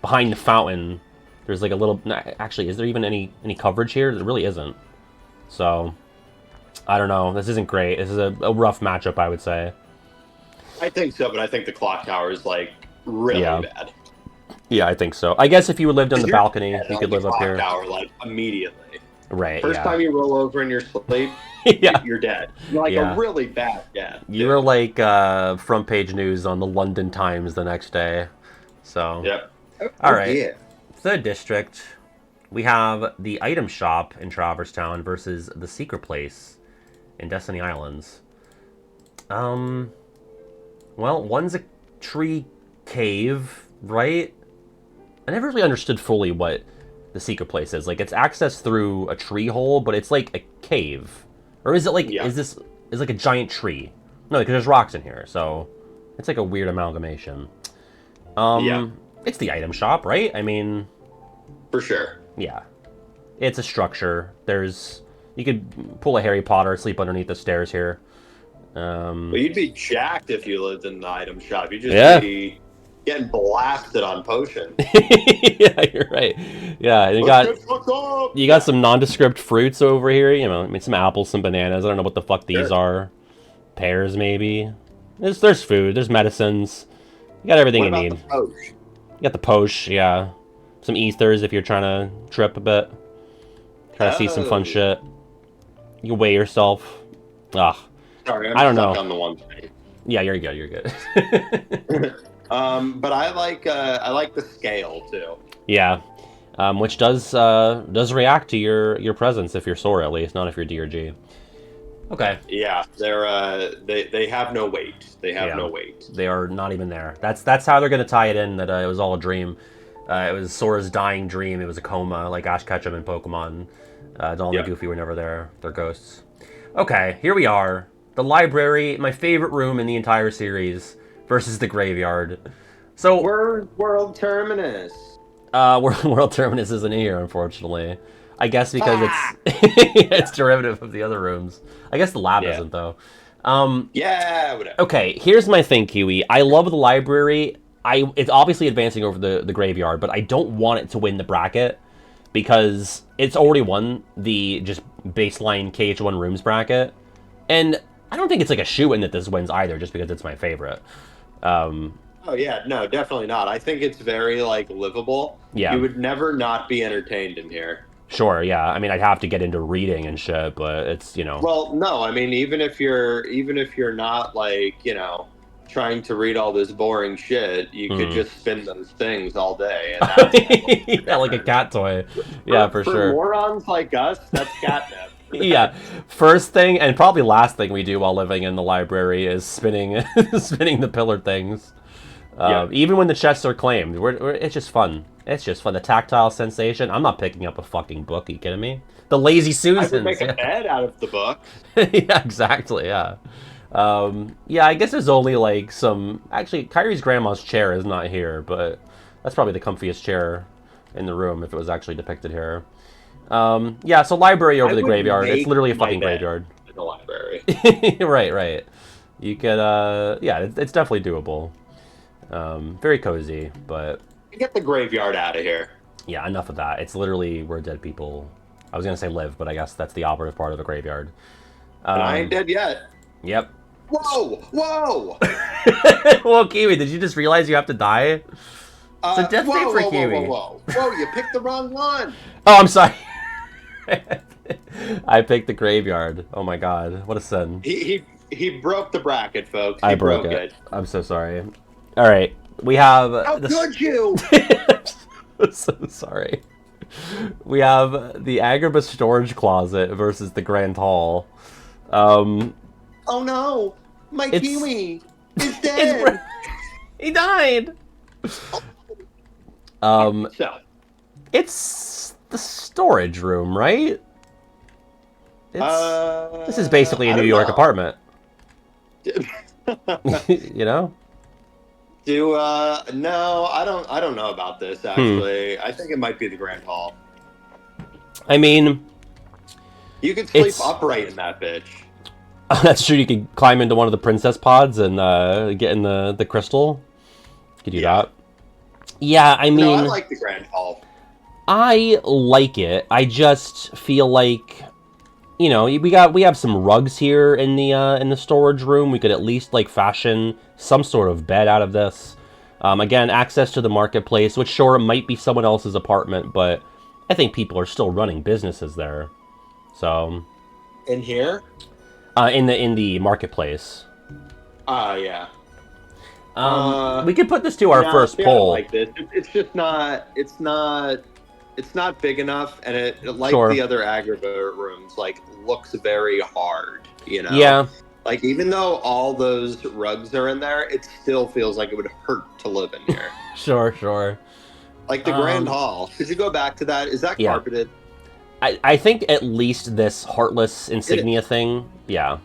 behind the fountain. There's like a little... Actually, is there even any coverage here? There really isn't. So, I don't know. This isn't great. This is a rough matchup, I would say. I think so, but I think the clock tower is, like, really bad. Yeah, I think so. I guess if you lived on the balcony, you could live up here. Tower, like, immediately. Right, First time you roll over in your sleep, you're dead. You're like a really bad death. You were like front page news on the London Times the next day. So, yep. All right. Yeah. 3rd District, we have the item shop in Traverse Town versus the secret place in Destiny Islands. Well, one's a tree cave, right? I never really understood fully what the secret place is. Like, it's accessed through a tree hole, but it's like a cave. Or is it like, is like a giant tree? No, because there's rocks in here, so it's like a weird amalgamation. It's the item shop, right? I mean... For sure. Yeah. It's a structure. You could pull a Harry Potter, sleep underneath the stairs here. Well, you'd be jacked if you lived in the item shop. You'd just be getting blasted on potions. Yeah, you're right. Yeah, and you got some nondescript fruits over here. You know, I mean, some apples, some bananas. I don't know what the fuck these are. Pears, maybe. There's food. There's medicines. You got everything you need. You got the posh, yeah. Some ethers if you're trying to trip a bit. Try to see some fun shit. You can weigh yourself. Ugh. Sorry, I don't know. On the one thing. Yeah, you're good. You're good. But I like the scale too. Yeah, which does react to your presence if you're Sora, at least, not if you're D or G. Okay. Yeah, they have no weight. They have no weight. They are not even there. That's how they're gonna tie it in. That it was all a dream. It was Sora's dying dream. It was a coma, like Ash Ketchum in Pokemon. Donald and Goofy were never there. They're ghosts. Okay, here we are. The library, my favorite room in the entire series, versus the graveyard. So World Terminus. World Terminus isn't here, unfortunately. I guess because it's it's derivative of the other rooms. I guess the lab isn't though. Yeah, whatever. Okay, here's my thing, Kiwi. I love the library. It's obviously advancing over the graveyard, but I don't want it to win the bracket because it's already won the just baseline KH1 rooms bracket, and I don't think it's like a shoe-in that this wins either, just because it's my favorite. Oh yeah, no, definitely not. I think it's very like livable. Yeah, you would never not be entertained in here. Sure, yeah. I mean, I'd have to get into reading and shit, but it's, you know. Well, no, I mean, even if you're not like, you know, trying to read all this boring shit, you could just spin those things all day. And that's yeah, like a cat toy. Yeah, for sure. For morons like us, that's catnip. Yeah, first thing and probably last thing we do while living in the library is spinning the pillar things. Even when the chests are claimed, it's just fun. It's just fun. The tactile sensation. I'm not picking up a fucking book. Are you kidding me? The Lazy Susans. I would make a bed out of the book. Yeah, exactly. Yeah. Yeah, I guess there's only like some. Actually, Kyrie's grandma's chair is not here, but that's probably the comfiest chair in the room if it was actually depicted here. Yeah, so library over the graveyard. It's literally a fucking graveyard. In the library. Right. You could, yeah, it's definitely doable. Very cozy, but... Get the graveyard out of here. Yeah, enough of that. It's literally where dead people... I was going to say live, but I guess that's the operative part of a graveyard. And I ain't dead yet. Yep. Whoa! Whoa, Kiwi, did you just realize you have to die? It's a death save for Kiwi. Whoa, you picked the wrong one. Oh, I'm sorry. I picked the graveyard. Oh my god, what a sin. He broke the bracket, folks. I broke it. I'm so sorry. All right, we have. How could you? I'm so sorry. We have the Agrabah storage closet versus the Grand Hall. Oh no, my Kiwi is dead. He died. So it's the storage room, right? This is basically a New York apartment. You know? No, I don't know about this actually. I think it might be the Grand Hall. I mean, you could sleep upright in that bitch. That's true. You could climb into one of the princess pods and get in the crystal. You could do that. Yeah, I mean, no, I like the Grand Hall. I like it. I just feel like, you know, we have some rugs here in the storage room. We could at least like fashion some sort of bed out of this. Again, access to the marketplace, which sure it might be someone else's apartment, but I think people are still running businesses there. So in here, in the marketplace. Yeah. We could put this to our first poll. Like this, it's just not. It's not big enough, and it like the other Agrabah rooms, like looks very hard. You know. Yeah. Like even though all those rugs are in there, it still feels like it would hurt to live in here. Sure. Like the Grand Hall. Could you go back to that? Is that carpeted? I think at least this Heartless insignia thing. Yeah.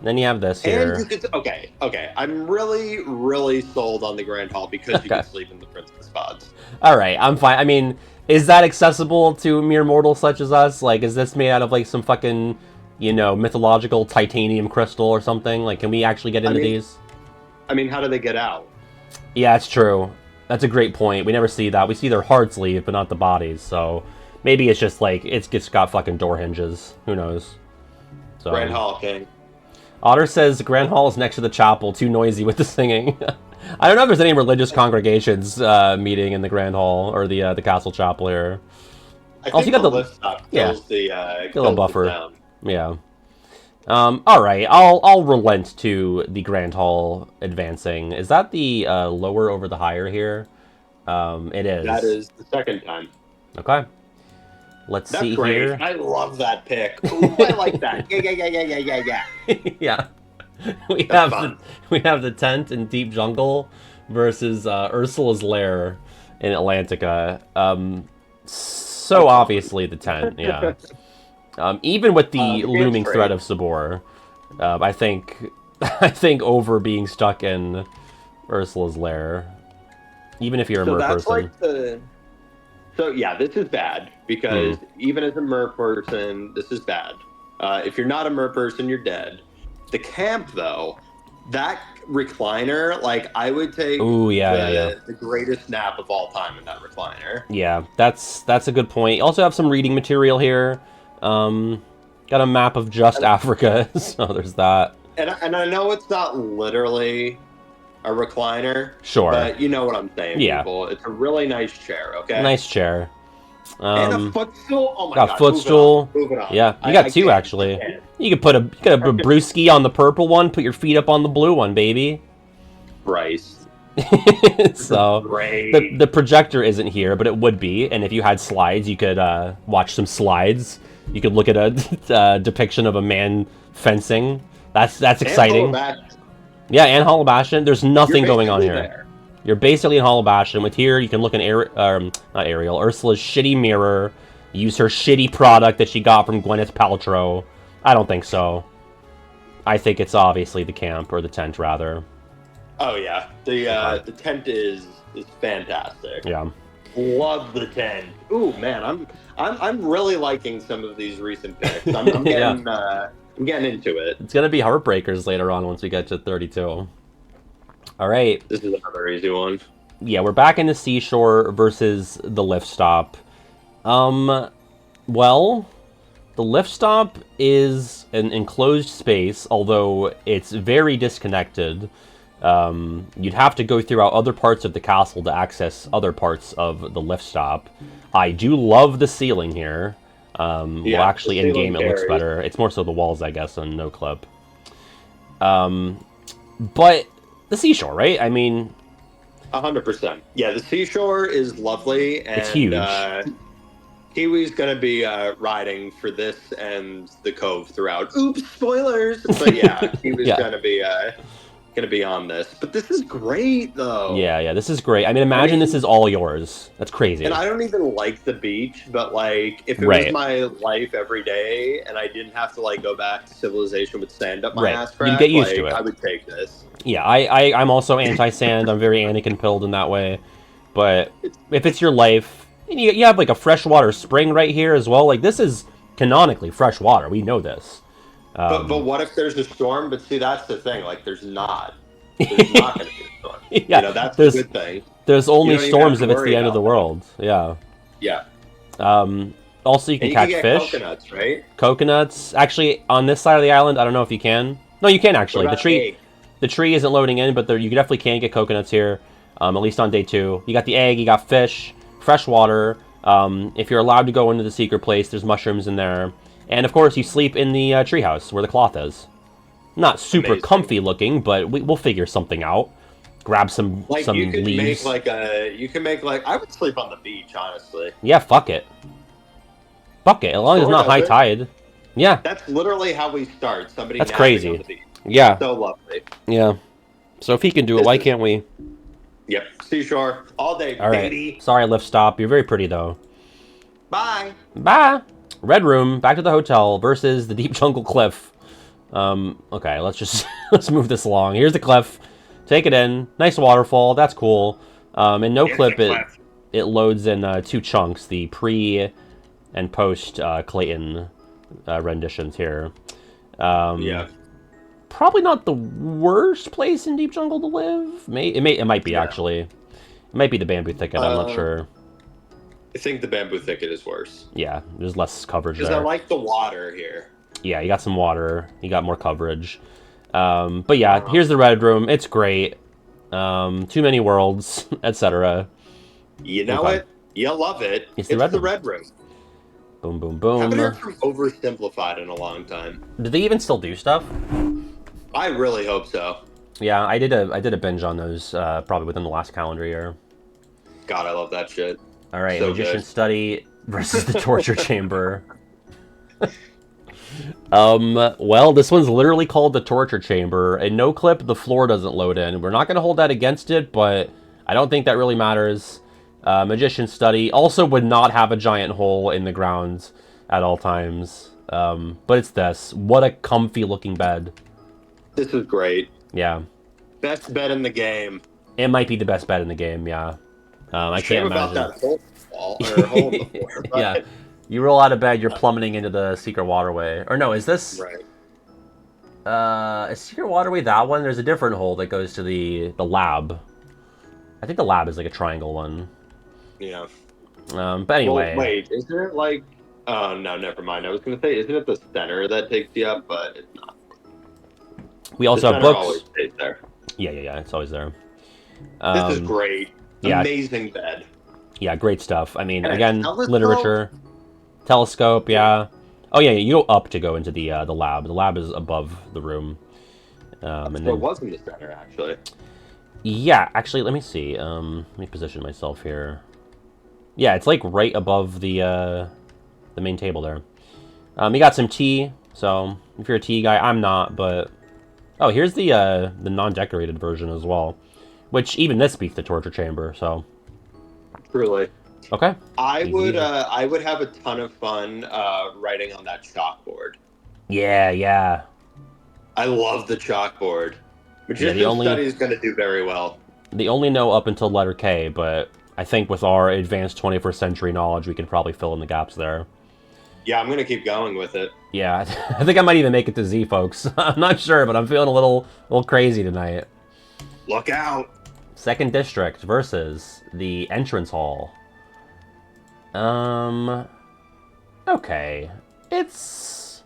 Then you have this here. And you could, okay. I'm really, really sold on the Grand Hall because you can sleep in the princess pods. All right, I'm fine. I mean, is that accessible to mere mortals such as us? Like, is this made out of like some fucking, you know, mythological titanium crystal or something? Like, can we actually get into these? I mean, how do they get out? Yeah, it's true. That's a great point. We never see that. We see their hearts leave, but not the bodies. So maybe it's just like it's just got fucking door hinges. Who knows? So Grand Hall King. Otter says Grand Hall is next to the chapel, too noisy with the singing. I don't know if there's any religious congregations meeting in the Grand Hall or the castle chapel here. I think the lift stop kills the little buffer. Down. Yeah. All right, I'll relent to the Grand Hall advancing. Is that the lower over the higher here? It is. That is the second time. Okay. Let's That's see great. here. I love that pick. Ooh, I like that. Yeah. Yeah. We That's have the tent in Deep Jungle versus Ursula's lair in Atlantica. So obviously the tent, yeah. Even with the looming threat of Sabor, I think over being stuck in Ursula's lair, even if you're a mer person. Like So yeah, this is bad because even as a mer person, this is bad. If you're not a mer person, you're dead. The camp though, that recliner, like I would take the greatest nap of all time in that recliner. Yeah, that's a good point. You also have some reading material here. Got a map of just Africa, so there's that. And I know it's not literally a recliner. Sure. But you know what I'm saying, yeah. people. It's a really nice chair, okay? Nice chair. And a footstool. Oh my god. God. Footstool. Move it on. Yeah, you got two actually. You could put a brewski on the purple one, put your feet up on the blue one, baby. Bryce. So the projector isn't here, but it would be. And if you had slides, you could watch some slides. You could look at a depiction of a man fencing. That's exciting. Yeah, and Hollow Bastion. There's nothing going on here. There. You're basically in Hollow Bastion. With here, you can look in not Ariel, Ursula's shitty mirror. Use her shitty product that she got from Gwyneth Paltrow. I don't think so. I think it's obviously the camp, or the tent, rather. Oh yeah, the tent is fantastic. Yeah, love the tent. Ooh man, I'm really liking some of these recent picks. I'm getting I'm getting into it. It's gonna be heartbreakers later on once we get to 32. All right. This is another easy one. Yeah, we're back in the seashore versus the lift stop. Well, the lift stop is an enclosed space, although it's very disconnected. You'd have to go throughout other parts of the castle to access other parts of the lift stop. I do love the ceiling here. Well, actually, in-game it looks better. It's more so the walls, I guess, on no clip. But the seashore, right? I mean... 100%. Yeah, the seashore is lovely. And, it's huge. Kiwi's going to be riding for this and the cove throughout. Oops, spoilers! But yeah, Kiwi's going to be on this. But this is great, though. Yeah, this is great. I mean, imagine this is all yours. That's crazy. And I don't even like the beach, but, like, if it was my life every day and I didn't have to, like, go back to civilization with sand up my ass crack, you'd get used to it. I would take this. Yeah, I'm also anti-sand. I'm very Anakin-pilled in that way. But if it's your life, and you have, like, a freshwater spring right here as well. Like, this is canonically fresh water. We know this. But what if there's a storm? But see, that's the thing. Like, there's not. There's not going to be a storm. Yeah, you know, that's a good thing. There's only storms if it's the end of the world. Yeah. Yeah. Also, you can catch fish. Coconuts, right? Coconuts. Actually, on this side of the island, I don't know if you can. No, you can actually. The tree isn't loading in, but you definitely can get coconuts here. At least on day 2. You got the egg. You got fish. Fresh water. If you're allowed to go into the secret place, there's mushrooms in there. And, of course, you sleep in the treehouse where the cloth is. Not super comfy looking, but we'll figure something out. Grab some leaves. You can make I would sleep on the beach, honestly. Yeah, fuck it. Fuck it, as long as it's not high tide. Yeah. That's literally how we start. That's crazy. On the beach. Yeah. So lovely. Yeah. So if he can do it, why can't we? Yep. Seashore. All day, all baby. Right. Sorry, lift stop. You're very pretty, though. Bye. Bye. Red room, back to the hotel versus the deep jungle cliff. Okay, let's move this along. Here's the cliff. Take it in. Nice waterfall. That's cool. In no clip, it loads in 2 chunks. The pre and post Clayton renditions here. Yeah. Probably not the worst place in deep jungle to live. It might be actually. It might be the bamboo thicket. I'm not sure. I think the bamboo thicket is worse. Yeah, there's less coverage there. Because I like the water here. Yeah, you got some water. You got more coverage. But yeah, here's the red room. It's great. Too many worlds, etc. You know it. You love it. It's the red room. Boom, boom, boom. Haven't heard from Oversimplified in a long time. Do they even still do stuff? I really hope so. Yeah, I did a binge on those probably within the last calendar year. God, I love that shit. All right, so Magician Study. versus the torture chamber. Well, this one's literally called the torture chamber. In no clip, the floor doesn't load in. We're not going to hold that against it, but I don't think that really matters. Magician's Study also would not have a giant hole in the ground at all times. But it's this. What a comfy looking bed. This is great. Yeah. Best bed in the game. It might be the best bed in the game, yeah. I can't imagine. About that hole in the floor. But... yeah. You roll out of bed, you're plummeting into the secret waterway. Or no, is this... Right. Is secret waterway that one? There's a different hole that goes to the lab. I think the lab is like a triangle one. Yeah. But anyway. Well, wait, isn't it like... Oh, no, never mind. I was going to say, isn't it the center that takes you up? But it's not. We also have books. Always stays there. Yeah, it's always there. This is great. Yeah. Amazing bed. Yeah, great stuff. I mean, And again, literature. Telescope, yeah. Oh, yeah, you go up to go into the lab. The lab is above the room. And then, it was in the center, actually. Yeah, actually, let me see. Let me position myself here. Yeah, it's like right above the main table there. You got some tea, so if you're a tea guy, I'm not, but... Oh, here's the non-decorated version as well. Which, even this beats the torture chamber, so... Truly. Okay. I would have a ton of fun writing on that chalkboard. Yeah. I love the chalkboard. Magician's Study is going to do very well. The only no up until letter K, but I think with our advanced 21st century knowledge, we could probably fill in the gaps there. Yeah, I'm going to keep going with it. Yeah, I think I might even make it to Z, folks. I'm not sure, but I'm feeling a little crazy tonight. Look out! Second District versus the Entrance Hall. Okay. It's...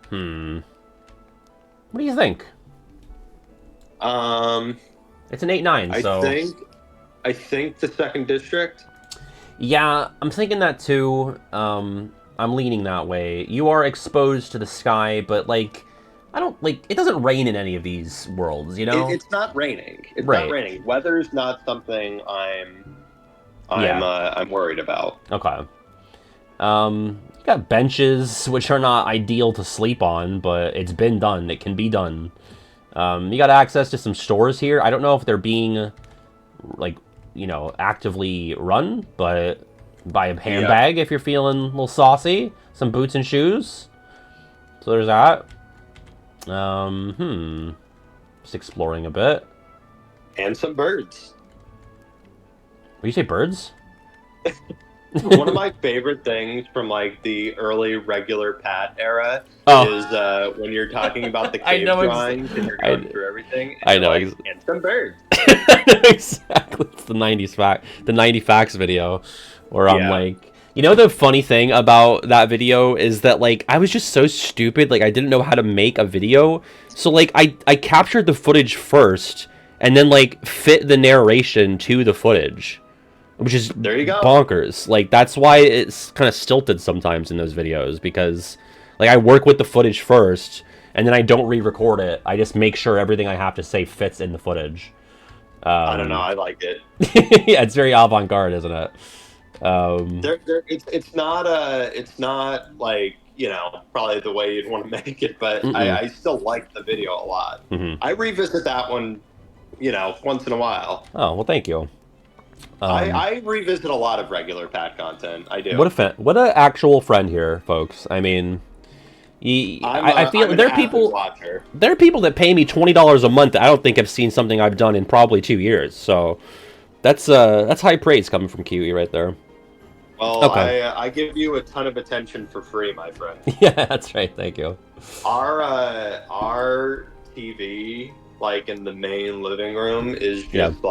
What do you think? It's an 8-9, so... I think the Second District. Yeah, I'm thinking that too. I'm leaning that way. You are exposed to the sky, but, like... I don't, like... It doesn't rain in any of these worlds, you know? It's not raining. It's right. not raining. Weather's not something I'm worried about. Okay. You got benches, which are not ideal to sleep on, but it's been done. It can be done. You got access to some stores here. I don't know if they're being, like, you know, actively run, but buy a handbag if you're feeling a little saucy. Some boots and shoes. So there's that. Just exploring a bit. And some birds. What do you say, birds? One of my favorite things from like the early regular Pat era is when you're talking about the cave drawings and you're going through everything. And and some birds. Exactly. It's the 90 facts video where I'm like, you know, the funny thing about that video is that, like, I was just so stupid. Like, I didn't know how to make a video. So, like, I captured the footage first and then, like, fit the narration to the footage. Which is bonkers. Like, that's why it's kind of stilted sometimes in those videos. Because, like, I work with the footage first, and then I don't re-record it. I just make sure everything I have to say fits in the footage. I don't know. I like it. Yeah, it's very avant-garde, isn't it? It's not like, you know, probably the way you'd want to make it, but I still like the video a lot. I revisit that one, you know, once in a while. Oh, well, thank you. I revisit a lot of regular Pat content. I do. What an actual friend here, folks. I mean, I feel there are people that pay me $20 a month that I don't think have seen something I've done in probably 2 years. So that's high praise coming from Kiwi right there. Well, okay. I give you a ton of attention for free, my friend. Yeah, that's right. Thank you. Our TV, like in the main living room, is just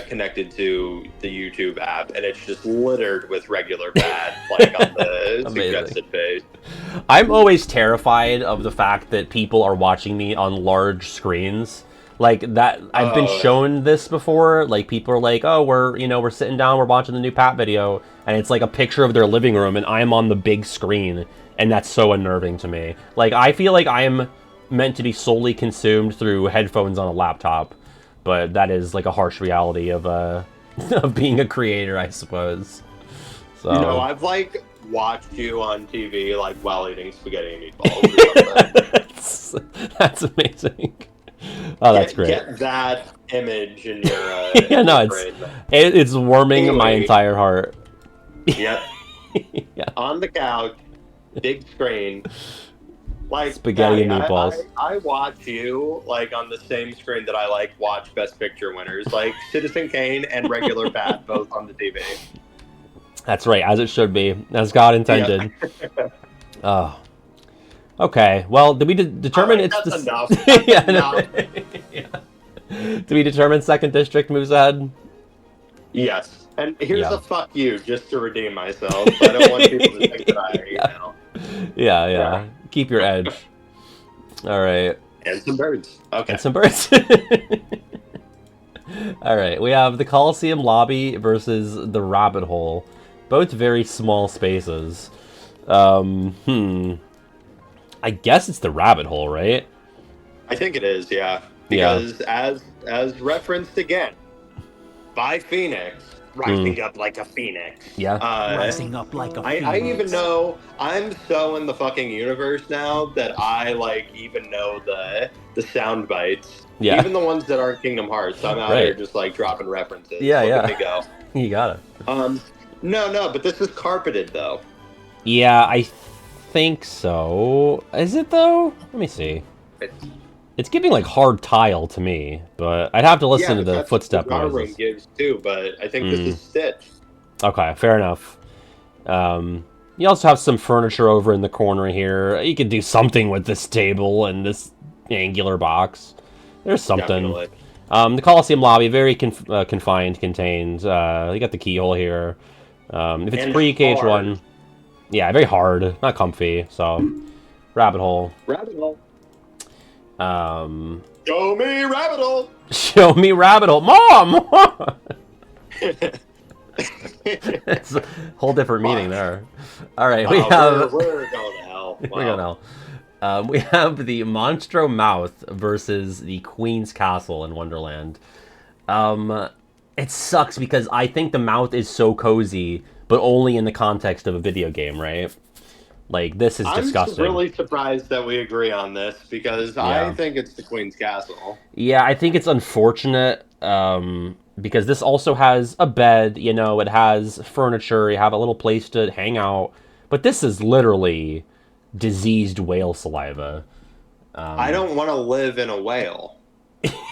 connected to the YouTube app, and it's just littered with regular Pat, like on the suggested page. I'm always terrified of the fact that people are watching me on large screens. Like that, I've been shown this before. Like people are like, "Oh, we're sitting down, we're watching the new Pat video," and it's like a picture of their living room, and I'm on the big screen, and that's so unnerving to me. Like I feel like I am meant to be solely consumed through headphones on a laptop, but that is like a harsh reality of of being a creator, I suppose. So You know, I've like watched you on TV like while eating spaghetti and meatballs or something. that's amazing. Oh, that's great. Get that image in your Yeah, in no, your brain. it's warming my Anyway. entire heart. Yep. Yeah. On the couch, big screen. Like Spaghetti and Patty, meatballs. I watch you like on the same screen that I like watch Best Picture winners, like Citizen Kane and regular Pat, both on the TV. That's right, as it should be, as God intended. Yeah. Oh. Okay. Well, did we determine Alright, it's that's the enough. That's yeah, enough. yeah. Did we determine second district moves ahead? Yes. And here's Yeah. a fuck you just to redeem myself. I don't want people to think that I, Yeah. Keep your edge. All right. And some birds. Okay. And some birds. All right. We have the Coliseum lobby versus the rabbit hole. Both very small spaces. I guess it's the rabbit hole, right? I think it is, yeah. Because as referenced again by Phoenix, rising up like a phoenix. Yeah. Rising up like a I even know I'm so in the fucking universe now that I like even know the sound bites. Yeah. Even the ones that aren't Kingdom Hearts. I'm out here just like dropping references. Yeah, Look yeah. at me go. You got it. No, but this is carpeted though. Yeah, I think so. Is it though? Let me see. It's giving like hard tile to me, but I'd have to listen to the footstep noises. Room noises. gives too, but I think this is stitched. Okay, fair enough. You also have some furniture over in the corner here. You could do something with this table and this angular box. There's something. Definitely. The Coliseum lobby, very confined, contained. You got the keyhole here. If it's pre-KH1, yeah, very hard, not comfy. So, rabbit hole. Rabbit hole. Show me rabbit hole. Show me rabbit hole, Mom. It's a whole different meaning there. All right, we have. We're going to hell. Wow. We're going to hell. We have the Monstro Mouth versus the Queen's Castle in Wonderland. It sucks because I think the mouth is so cozy, but only in the context of a video game, right? Like, this is disgusting. I'm really surprised that we agree on this because I think it's the Queen's Castle. Yeah, I think it's unfortunate because this also has a bed, you know, it has furniture, you have a little place to hang out, but this is literally diseased whale saliva. I don't want to live in a whale.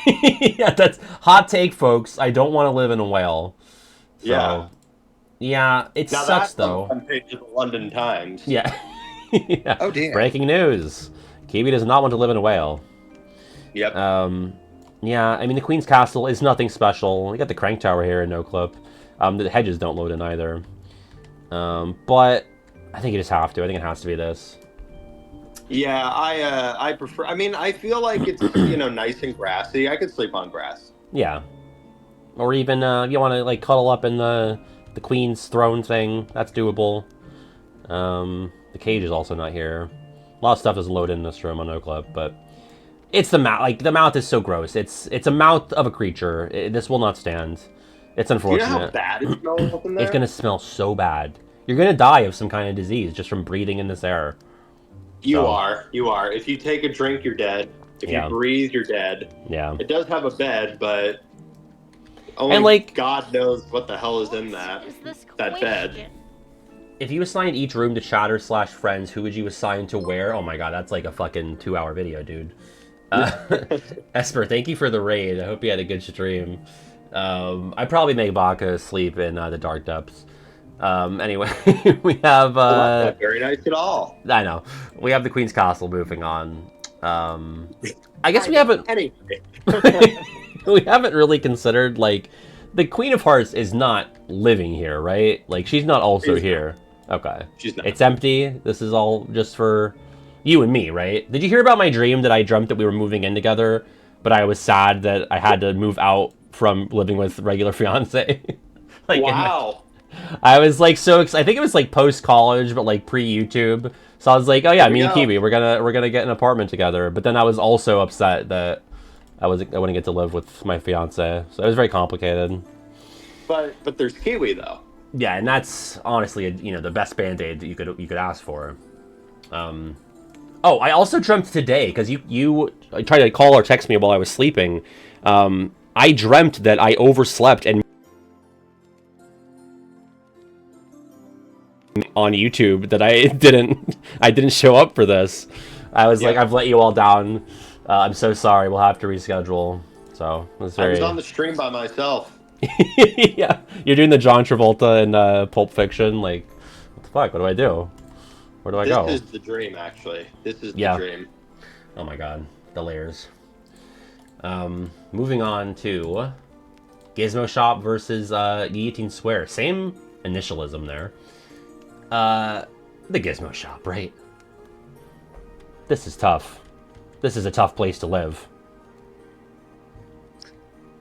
Yeah, that's hot take, folks. I don't want to live in a whale. So, yeah, it now sucks, that's though. On the front page of the London Times. Yeah. Yeah. Oh, dear. Breaking news. Kiwi does not want to live in a whale. Yep. Yeah, I mean, the Queen's Castle is nothing special. We got the Crank Tower here in no clip. The hedges don't load in either. But I think you just have to. I think it has to be this. Yeah, I prefer. I mean, I feel like it's nice and grassy. I could sleep on grass. Yeah. Or even if you want to like cuddle up in the Queen's throne thing, that's doable. The cage is also not here. A lot of stuff doesn't load in this room on no clip, but it's the mouth. Like the mouth is so gross. It's a mouth of a creature. This will not stand. It's unfortunate. You know how bad it smells up in there? It's gonna smell so bad. You're gonna die of some kind of disease just from breathing in this air. You are. If you take a drink, you're dead. If you breathe, you're dead. Yeah. It does have a bed, but only like God knows what the hell is in that bed. If you assigned each room to chatter/friends, who would you assign to where? Oh my god, that's like a fucking 2-hour video, dude. Esper, thank you for the raid. I hope you had a good stream. I'd probably make Baka sleep in the dark depths. Anyway, we have... not very nice at all. I know. We have the Queen's Castle moving on. I guess we haven't... Anyway. We haven't really considered, like... The Queen of Hearts is not living here, right? Like, she's not also here. Okay. She's not. It's empty. This is all just for you and me, right? Did you hear about my dream that I dreamt that we were moving in together, but I was sad that I had to move out from living with regular fiance? Like, wow. I was like so excited. I think it was like post college, but like pre YouTube. So I was like, oh yeah, me and Kiwi, we're gonna get an apartment together. But then I was also upset that I wouldn't get to live with my fiance. So it was very complicated. But there's Kiwi though. Yeah, and that's honestly, the best Band-Aid that you could ask for. Oh, I also dreamt today because you tried to call or text me while I was sleeping. I dreamt that I overslept and on YouTube that I didn't show up for this. I was like, I've let you all down. I'm so sorry. We'll have to reschedule. So it was very... I was on the stream by myself. Yeah, you're doing the John Travolta in Pulp Fiction. Like, what the fuck? What do I do? Where do I go? This is the dream, actually. This is the dream. Oh my god, the layers. Moving on to Gizmo Shop versus Guillotine Square. Same initialism there. The Gizmo Shop, right? This is tough. This is a tough place to live.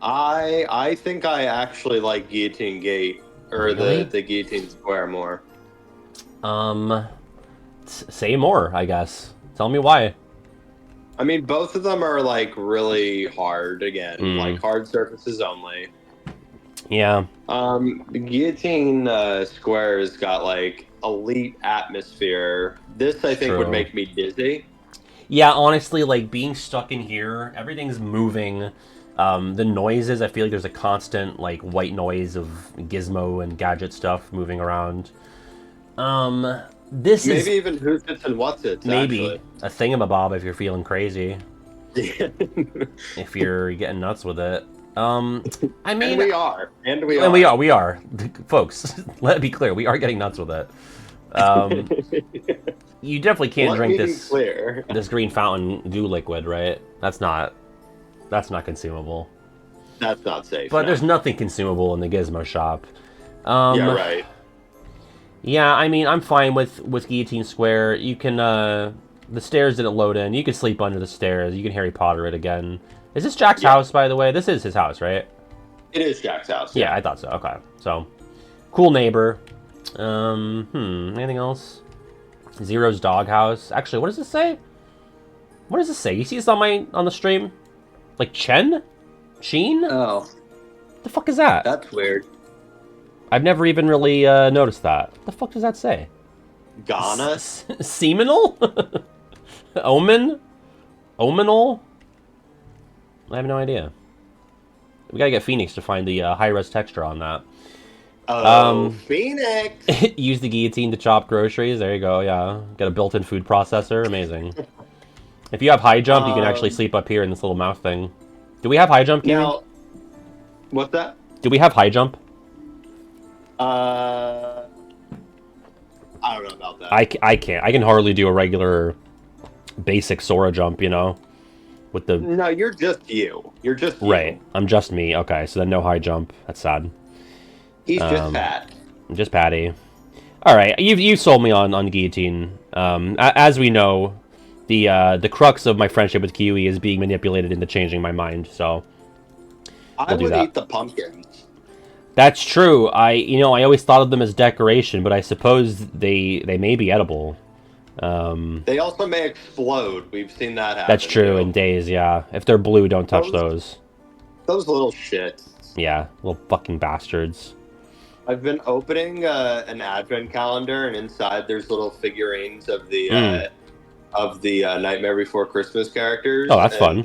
I think I actually like Guillotine Gate or Really? the Guillotine Square more. Say more, I guess. Tell me why. I mean, both of them are like really hard again, like hard surfaces only. Yeah. The Guillotine Square has got like elite atmosphere. This I think True. would make me dizzy. Yeah, honestly, like being stuck in here, everything's moving. The noises, I feel like there's a constant like white noise of gizmo and gadget stuff moving around. This Maybe is even who's it's and what's it. maybe Actually. a thingamabob if you're feeling crazy. If you're getting nuts with it. I mean, and we are. We are. Folks, let it be clear, we are getting nuts with it. You definitely can't drink this green fountain goo liquid, right? That's not consumable. That's not safe. But no. there's nothing consumable in the Gizmo Shop. Yeah, right. Yeah, I mean, I'm fine with Guillotine Square. You can, the stairs didn't load in. You can sleep under the stairs. You can Harry Potter it again. Is this Jack's house, by the way? This is his house, right? It is Jack's house. Yeah, I thought so. Okay. So, cool neighbor. Anything else? Zero's doghouse. Actually, what does this say? What does this say? You see this on the stream? Like Chen? Sheen? Oh. The fuck is that? That's weird. I've never even really noticed that. What the fuck does that say? Ghana? Seminal? Omen? Omenal? I have no idea. We gotta get Phoenix to find the high-res texture on that. Oh, Phoenix! Use the guillotine to chop groceries. There you go, yeah. Got a built-in food processor. Amazing. If you have high jump, you can actually sleep up here in this little mouth thing. Do we have high jump, Kiwi? Now, what's that? Do we have high jump? I don't know about that. I can't. I can hardly do a regular basic Sora jump, with the... No, you're just you. You're just you. Right. I'm just me. Okay, so then no high jump. That's sad. He's just Pat. I'm just Patty. All right, you sold me on guillotine. As we know, the crux of my friendship with Kiwi is being manipulated into changing my mind. So I would eat the pumpkins. That's true. I always thought of them as decoration, but I suppose they may be edible. They also may explode. We've seen that happen. That's true in days. Yeah, if they're blue, don't touch those. Those little shits. Yeah, little fucking bastards. I've been opening an advent calendar, and inside there's little figurines of the Nightmare Before Christmas characters. Oh, that's fun.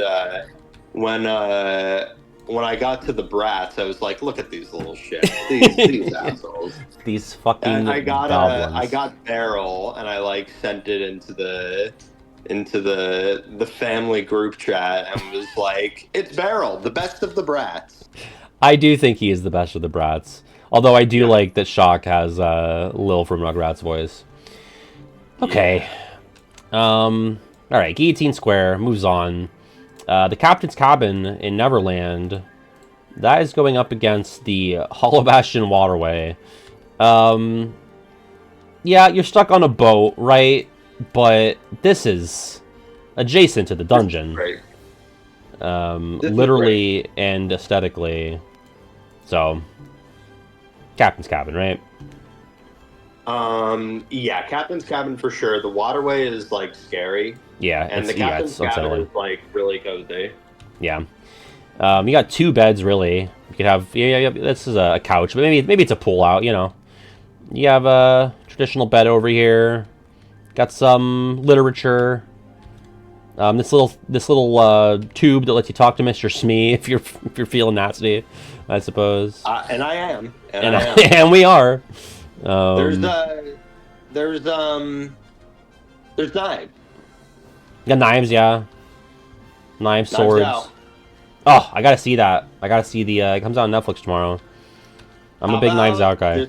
When I got to the brats, I was like, "Look at these little shits, these assholes." These fucking. And I goblins. I got Beryl, and I sent it into the family group chat, and was like, "It's Beryl, the best of the brats." I do think he is the best of the brats. Although I do like that Shock has Lil from Rugrats' voice. Okay. Yeah. All right, Guillotine Square moves on. The Captain's Cabin in Neverland, that is going up against the Hollow Bastion Waterway. Yeah, you're stuck on a boat, right? But this is adjacent to the dungeon. Right. Literally and aesthetically. So, Captain's Cabin, right? Yeah, Captain's Cabin for sure. The waterway is scary. Yeah, and the Captain's Cabin is really cozy. Yeah. You got two beds really. could have, yeah, this is a couch, but maybe it's a pull-out, you know. You have a traditional bed over here. Got some literature. This little tube that lets you talk to Mr. Smee if you're feeling nasty, I suppose. And I am. And we are. There's knives. Got knives, yeah. Knives, swords. Out. Oh, I gotta see that. I gotta see the. It comes out on Netflix tomorrow. I'm a big Knives Out guy.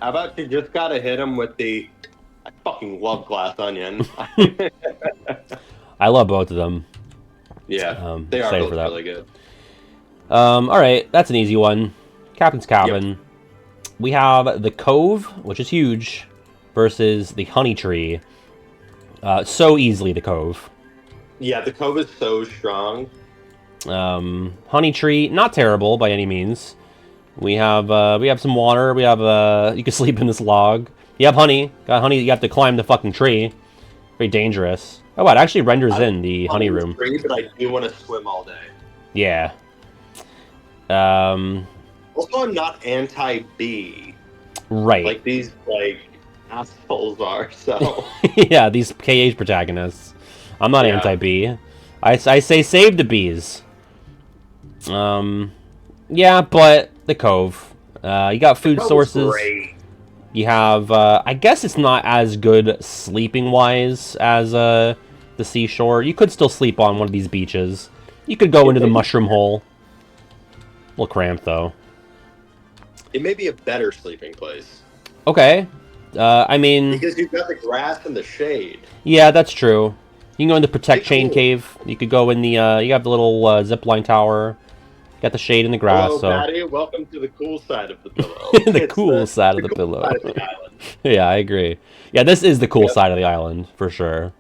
How about you just gotta hit him with the? I fucking love Glass Onion. I love both of them. Yeah, they are both really good. All right, that's an easy one. Captain's Cabin. Yep. We have the Cove, which is huge, versus the Honey Tree. So easily the Cove. Yeah, the Cove is so strong. Honey Tree, not terrible by any means. We have some water. We have you can sleep in this log. You have honey. Got honey. You have to climb the fucking tree. Very dangerous. Oh, wow, it actually renders in the honey room. Tree, but I do want to swim all day. Yeah. Also, I'm not anti-bee. Right. Like these assholes are. So. Yeah, these KH protagonists. I'm not anti-bee. I say save the bees. Yeah, but the Cove. You got food sources. Great. You have, I guess it's not as good sleeping-wise as the seashore. You could still sleep on one of these beaches. You could go into the mushroom hole. A little cramped, though. It may be a better sleeping place. Okay. I mean... Because you've got the grass and the shade. Yeah, that's true. You can go in the Protect Chain Cave. You could go in the, you have the little zipline tower. Got the shade in the grass. Hello, so. Patty. Welcome to the cool side of the pillow. The cool side of the pillow. Side of the island. Yeah, I agree. Yeah, this is the cool side of the island for sure.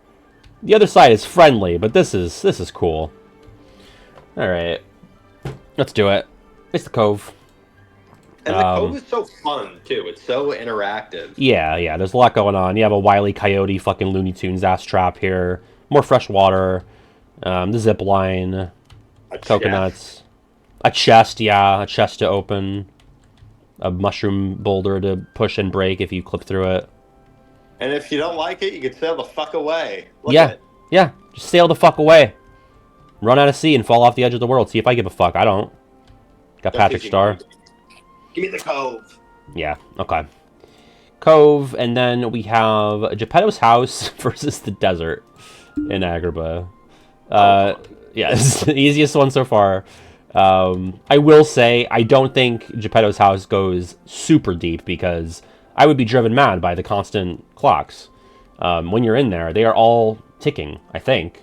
The other side is friendly, but this is cool. All right, let's do it. It's the Cove. And the Cove is so fun too. It's so interactive. Yeah. There's a lot going on. You have a Wile E. Coyote, fucking Looney Tunes ass trap here. More fresh water. The zip line. Coconuts. A chest, yeah. A chest to open. A mushroom boulder to push and break if you clip through it. And if you don't like it, you can sail the fuck away. Yeah. Just sail the fuck away. Run out of sea and fall off the edge of the world. See if I give a fuck. I don't. Got Patrick Star. Give me the Cove. Yeah, okay. Cove, and then we have Geppetto's house versus the desert in Agrabah. Yeah, this is the easiest one so far. I will say, I don't think Geppetto's house goes super deep because I would be driven mad by the constant clocks. When you're in there, they are all ticking, I think.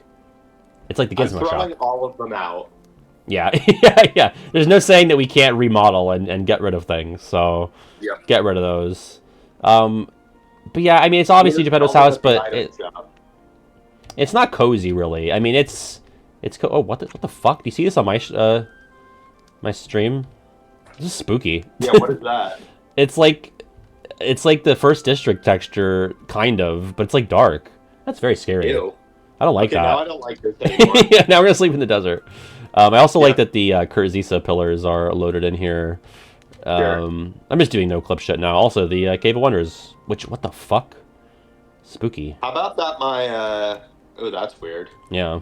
It's like the Gizmo shop. I'm throwing all of them out. Yeah, yeah. There's no saying that we can't remodel and get rid of things, so get rid of those. But yeah, I mean, it's obviously Geppetto's house, but it's not cozy, really. I mean, it's oh, what the fuck? Do you see this on my my stream? This is spooky. Yeah, what is that? It's like the First District texture, kind of, but it's like dark. That's very scary. Ew. I don't like that. Now I don't like this anymore. Yeah, now we're gonna sleep in the desert. I also like that the Kurzisa pillars are loaded in here. I'm just doing no clip shit now. Also, the Cave of Wonders, what the fuck? Spooky. How about that? Oh, that's weird. Yeah.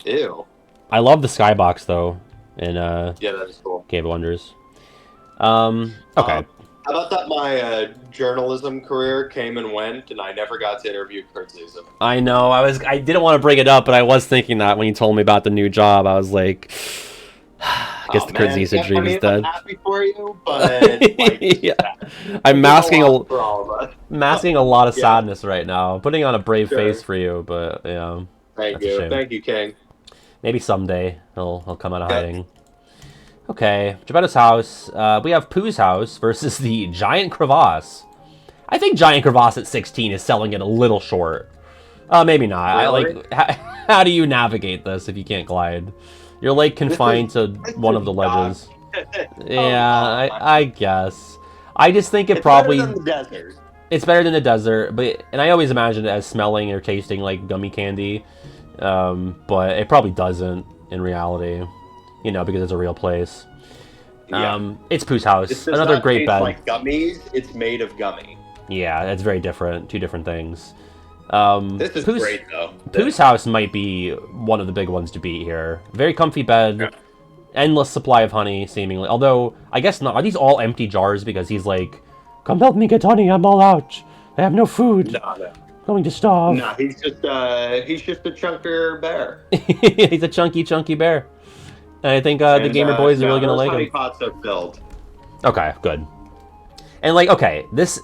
Ew. I love the skybox though. In yeah, that is cool. Cave of Wonders. Okay. How about that? My journalism career came and went, and I never got to interview Kurt Zisa. I know. I didn't want to bring it up, but I was thinking that when you told me about the new job, I was like, I guess the Kurt Zisa dream is dead. I'm happy for you, but yeah. I'm masking a lot of sadness right now. I'm putting on a brave face for you, but yeah. Thank you, King. Maybe someday he'll come out of hiding. Okay, Geppetto's house. We have Pooh's house versus the Giant Crevasse. I think Giant Crevasse at 16 is selling it a little short. Maybe not. Really? How do you navigate this if you can't glide? You're like confined to one of the ledges. Yeah, I guess. I just think it's probably better than the desert. It's better than the desert, and I always imagine it as smelling or tasting like gummy candy, but it probably doesn't in reality. you know, because it's a real place. Yeah. It's Pooh's house. This does Another not great taste bed. like gummies. It's made of gummy. Yeah, it's very different. Two different things. This is great, though. Pooh's house might be one of the big ones to beat here. Very comfy bed. Yeah. Endless supply of honey, seemingly. Although, I guess not. Are these all empty jars? Because he's like, come help me get honey, I'm all out. I have no food. No. I'm going to starve. No, he's just a chunkier bear. He's a chunky bear. And I think the gamer boys are really going to like him. Honey pots are filled. Okay, good. And, like, okay, this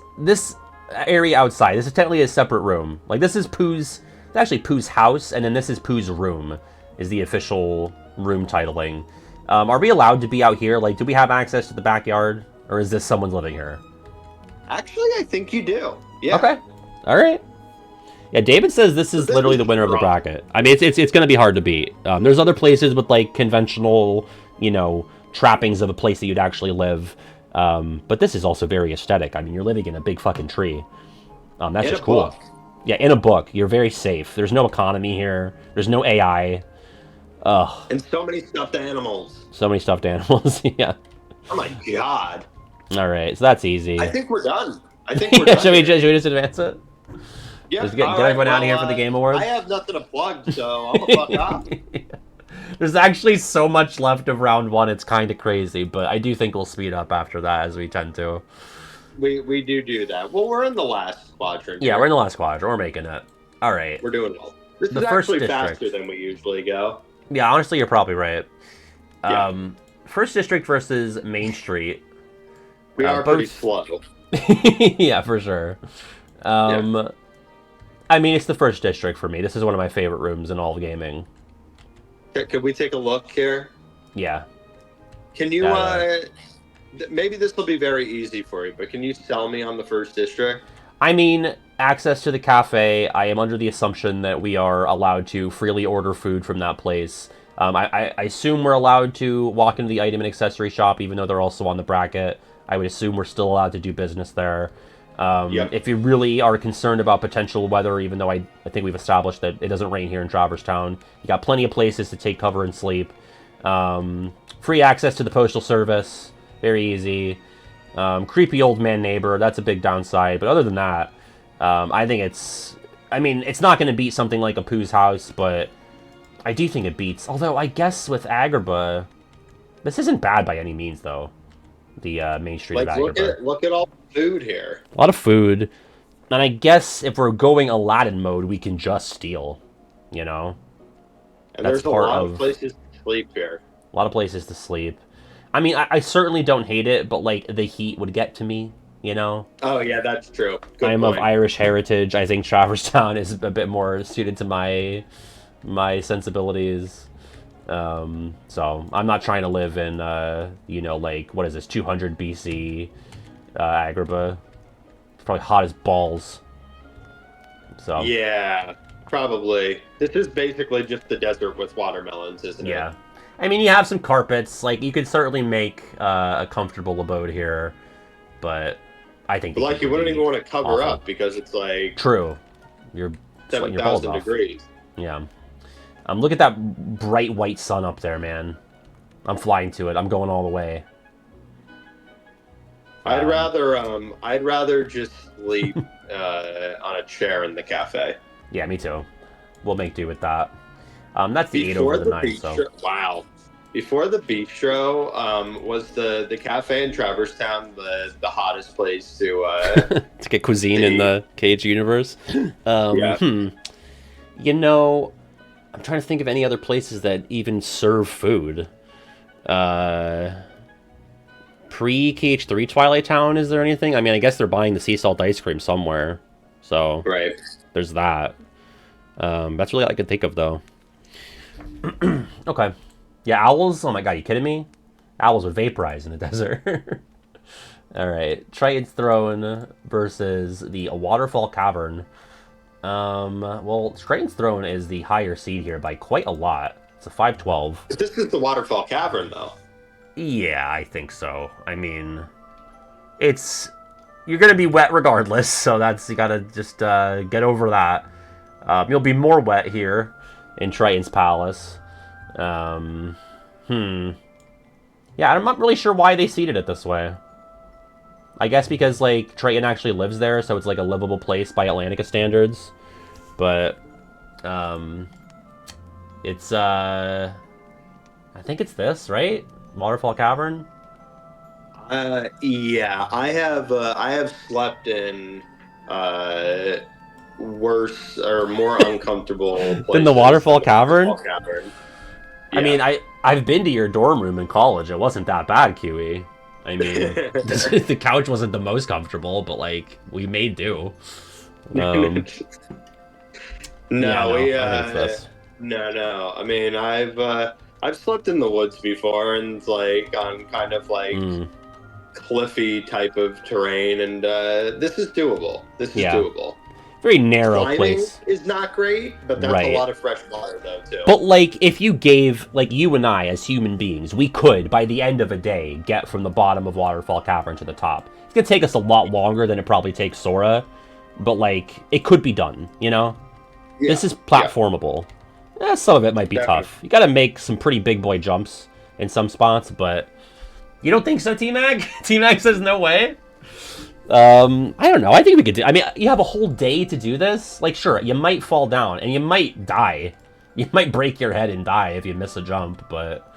area outside, this is technically a separate room. Like, this is Pooh's... It's actually Pooh's house, and then this is Pooh's room, is the official room titling. Are we allowed to be out here? Like, do we have access to the backyard? Or is this someone's living here? Actually, I think you do. Yeah. Okay. All right. Yeah, David says this is literally the winner of the bracket. I mean, it's going to be hard to beat. There's other places with, like, conventional, you know, trappings of a place that you'd actually live. But this is also very aesthetic. I mean, you're living in a big fucking tree. That's just cool. Yeah, in a book. You're very safe. There's no economy here. There's no AI. Ugh. And so many stuffed animals. So many stuffed animals, yeah. Oh my god. All right, so that's easy. I think we're done. Should we just advance it? Yeah. Just get everyone out of here for the Game Awards? I have nothing to plug, so I'm a fuck off. There's actually so much left of round one, it's kind of crazy, but I do think we'll speed up after that, as we tend to. We do that. Well, we're in the last quadrant. Yeah, we're in the last quadrant. We're making it. All right. We're doing well. This The is first actually district. faster than we usually go. Yeah, honestly, you're probably right. Yeah. First District versus Main Street. We are pretty slow. Yeah, for sure. I mean, it's the First District for me. This is one of my favorite rooms in all of gaming. Could we take a look here? Yeah. Can you, maybe this will be very easy for you, but can you sell me on the First District? I mean, access to the cafe, I am under the assumption that we are allowed to freely order food from that place. I assume we're allowed to walk into the item and accessory shop, even though they're also on the bracket. I would assume we're still allowed to do business there. Yep. If you really are concerned about potential weather, even though I think we've established that it doesn't rain here in Traverse Town, you got plenty of places to take cover and sleep. Free access to the postal service, very easy. Creepy old man neighbor, that's a big downside. But other than that, I think it's not going to beat something like a Pooh's house, but I do think it beats. Although, I guess with Agrabah, this isn't bad by any means, though. The Main Street of Agrabah. Look at all the food here. A lot of food. And I guess if we're going Aladdin mode, we can just steal, you know? And That's there's a lot of places to sleep here. A lot of places to sleep. I mean, I certainly don't hate it, but, like, the heat would get to me, you know? Oh, yeah, that's true. I am of Irish heritage. I think Traverse Town is a bit more suited to my sensibilities. So I'm not trying to live in, you know, like, what is this, 200 BC Agrabah. It's probably hot as balls. So yeah, probably. This is basically just the desert with watermelons, isn't it? Yeah. I mean, you have some carpets. Like, you could certainly make a comfortable abode here, but I think... But, like, you wouldn't even want to cover up because it's, like... True. You're sweating your balls 7,000 off. degrees. Yeah. Look at that bright white sun up there, man. I'm flying to it. I'm going all the way. I'd rather just sleep on a chair in the cafe. Yeah, me too. We'll make do with that. That's the 8 over the 9, so... Wow. Before the bistro, was the cafe in Traverse Town the hottest place to... to get cuisine in the KH universe? Yeah. You know, I'm trying to think of any other places that even serve food. Pre-KH3 Twilight Town, is there anything? I mean, I guess they're buying the sea salt ice cream somewhere. So, right. There's that. That's really all I can think of, though. Okay. Yeah, owls? Oh my god, you kidding me? Owls would vaporize in the desert. Alright. Triton's Throne versus the Waterfall Cavern. Well, Triton's Throne is the higher seed here by quite a lot. It's a 512. This is the Waterfall Cavern, though. Yeah, I think so. I mean, you're gonna be wet regardless, so you gotta just get over that. You'll be more wet here in Triton's Palace. Yeah, I'm not really sure why they seated it this way. I guess because, like, Triton actually lives there, so it's, like, a livable place by Atlantica standards. But, it's, I think it's this, right? Waterfall Cavern? Yeah, I have slept in worse or more uncomfortable places Than the Waterfall than the Cavern? Waterfall Cavern. I mean, I've been to your dorm room in college. It wasn't that bad, Kiwi. I mean, the couch wasn't the most comfortable, but, like, we made do. No, yeah, we I think it's this. no. I mean, I've slept in the woods before, and like on kind of like cliffy type of terrain, and this is doable. This is doable. Very narrow Climbing place. is not great, but that's a lot of fresh water, though, too. But, like, if you gave, like, you and I, as human beings, we could, by the end of a day, get from the bottom of Waterfall Cavern to the top. It's gonna take us a lot longer than it probably takes Sora, but, like, it could be done, you know? Yeah. This is platformable. Some of it might be tough. You gotta make some pretty big boy jumps in some spots, but... You don't think so, T-Mag? T-Mag says no way? I don't know. I think we could do... I mean, you have a whole day to do this. Like, sure, you might fall down, and you might die. You might break your head and die if you miss a jump, but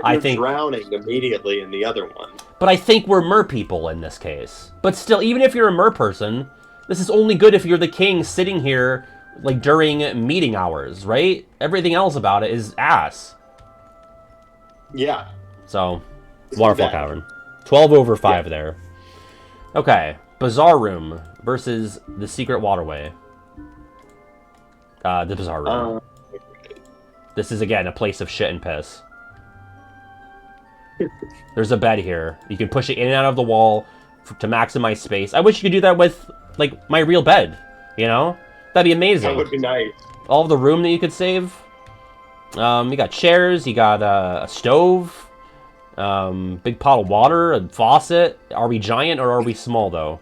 I think... drowning immediately in the other one. But I think we're mer people in this case. But still, even if you're a mer person, this is only good if you're the king sitting here, like, during meeting hours, right? Everything else about it is ass. Yeah. So, Waterfall Cavern. 12 over 5 there. Okay, Bazaar Room versus the Secret Waterway. The Bazaar Room. This is, again, a place of shit and piss. There's a bed here. You can push it in and out of the wall to maximize space. I wish you could do that with, like, my real bed, you know? That'd be amazing. That would be nice. All of the room that you could save. You got chairs, you got a stove. Big pot of water, a faucet. Are we giant or are we small, though?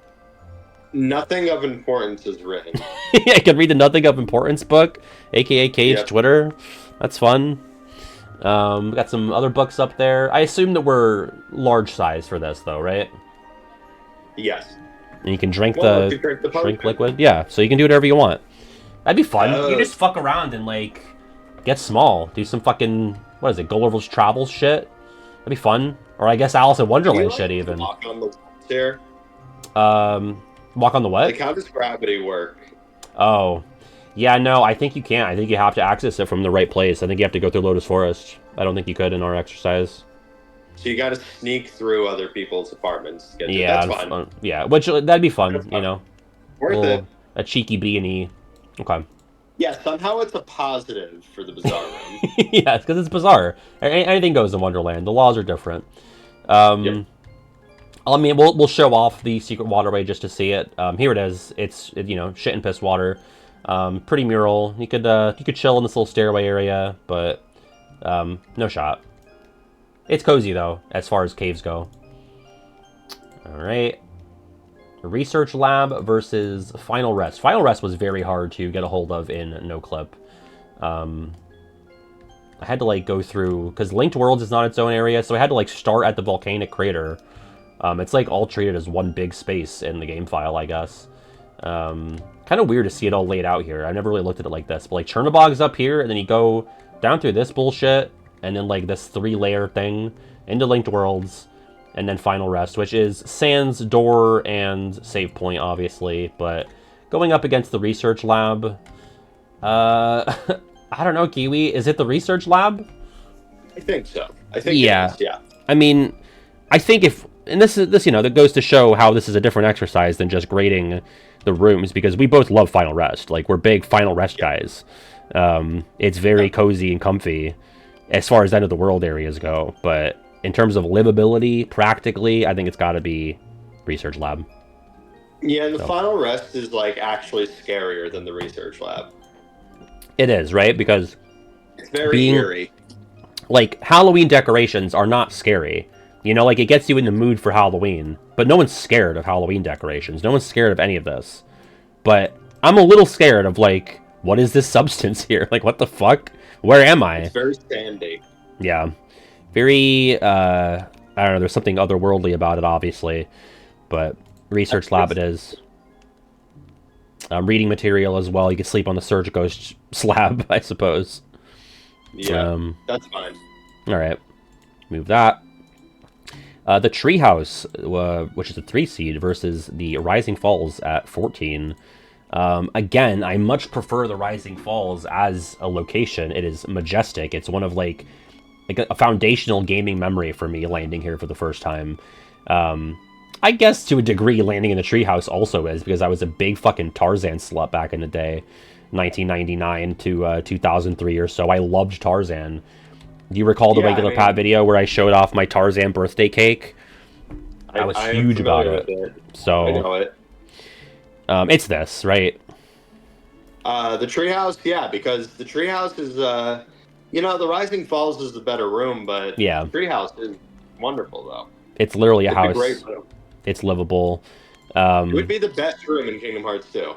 Nothing of importance is written. I can read the Nothing of Importance book, aka KH Twitter. That's fun. We got some other books up there. I assume that we're large size for this, though, right? Yes. And you can drink drink liquid. Yeah, so you can do whatever you want. That'd be fun. You just fuck around and, like, get small. Do some fucking, what is it, Gulliver's Travels shit? That'd be fun. Or I guess Alice in Wonderland shit, even. Walk on the chair. Walk on the what? Like, how does gravity work? Oh. Yeah, no, I think you can't. I think you have to access it from the right place. I think you have to go through Lotus Forest. I don't think you could in our exercise. So you gotta sneak through other people's apartments to get to yeah, that's fun. Yeah, which, that'd be fun, you know? Worth it. A cheeky B&E. Okay. Yeah, somehow it's a positive for the Bazaar Room. Yeah, because it's bizarre. Anything goes in Wonderland. The laws are different. I mean, we'll show off the Secret Waterway just to see it. Here it is. It's, you know, shit and piss water. Pretty mural. You could chill in this little stairway area, but no shot. It's cozy, though, as far as caves go. All right. Research Lab versus Final Rest. Final Rest was very hard to get a hold of in NoClip. I had to, like, go through... Because Linked Worlds is not its own area, so I had to, like, start at the volcanic crater. It's, like, all treated as one big space in the game file, I guess. Kind of weird to see it all laid out here. I've never really looked at it like this. But, like, Chernobog's up here, and then you go down through this bullshit, and then, like, this 3-layer thing into Linked Worlds, and then Final Rest, which is Sans, door, and save point, obviously, but going up against the Research Lab, I don't know, Kiwi, is it the Research Lab? I think so. I think it is, yeah. I mean, I think if, and this, you know, that goes to show how this is a different exercise than just grading the rooms, because we both love Final Rest. Like, we're big Final Rest guys. It's very cozy and comfy as far as end of the world areas go, but in terms of livability, practically, I think it's got to be Research Lab. Yeah, and the Final Rest is, like, actually scarier than the Research Lab. It is, right? Because it's very eerie. Like, Halloween decorations are not scary. You know, like, it gets you in the mood for Halloween. But no one's scared of Halloween decorations. No one's scared of any of this. But I'm a little scared of, like, what is this substance here? Like, what the fuck? Where am I? It's very sandy. Yeah. Very, I don't know, there's something otherworldly about it, obviously. But research lab it is. Reading material as well. You can sleep on the Surge Ghost slab, I suppose. Yeah, that's fine. All right. Move that. The Treehouse, which is a 3 seed, versus the Rising Falls at 14. Again, I much prefer the Rising Falls as a location. It is majestic. It's one of like a foundational gaming memory for me landing here for the first time. I guess to a degree landing in the Treehouse also is, because I was a big fucking Tarzan slut back in the day, 1999 to 2003 or so. I loved Tarzan. Do you recall the regular Pat video where I showed off my Tarzan birthday cake? I was huge about it. So I know it. It's this, right? The Treehouse, yeah, because the Treehouse is, the Rising Falls is the better room, but yeah, the Treehouse is wonderful, though. It's literally a house. A great room. It's livable. It would be the best room in Kingdom Hearts 2.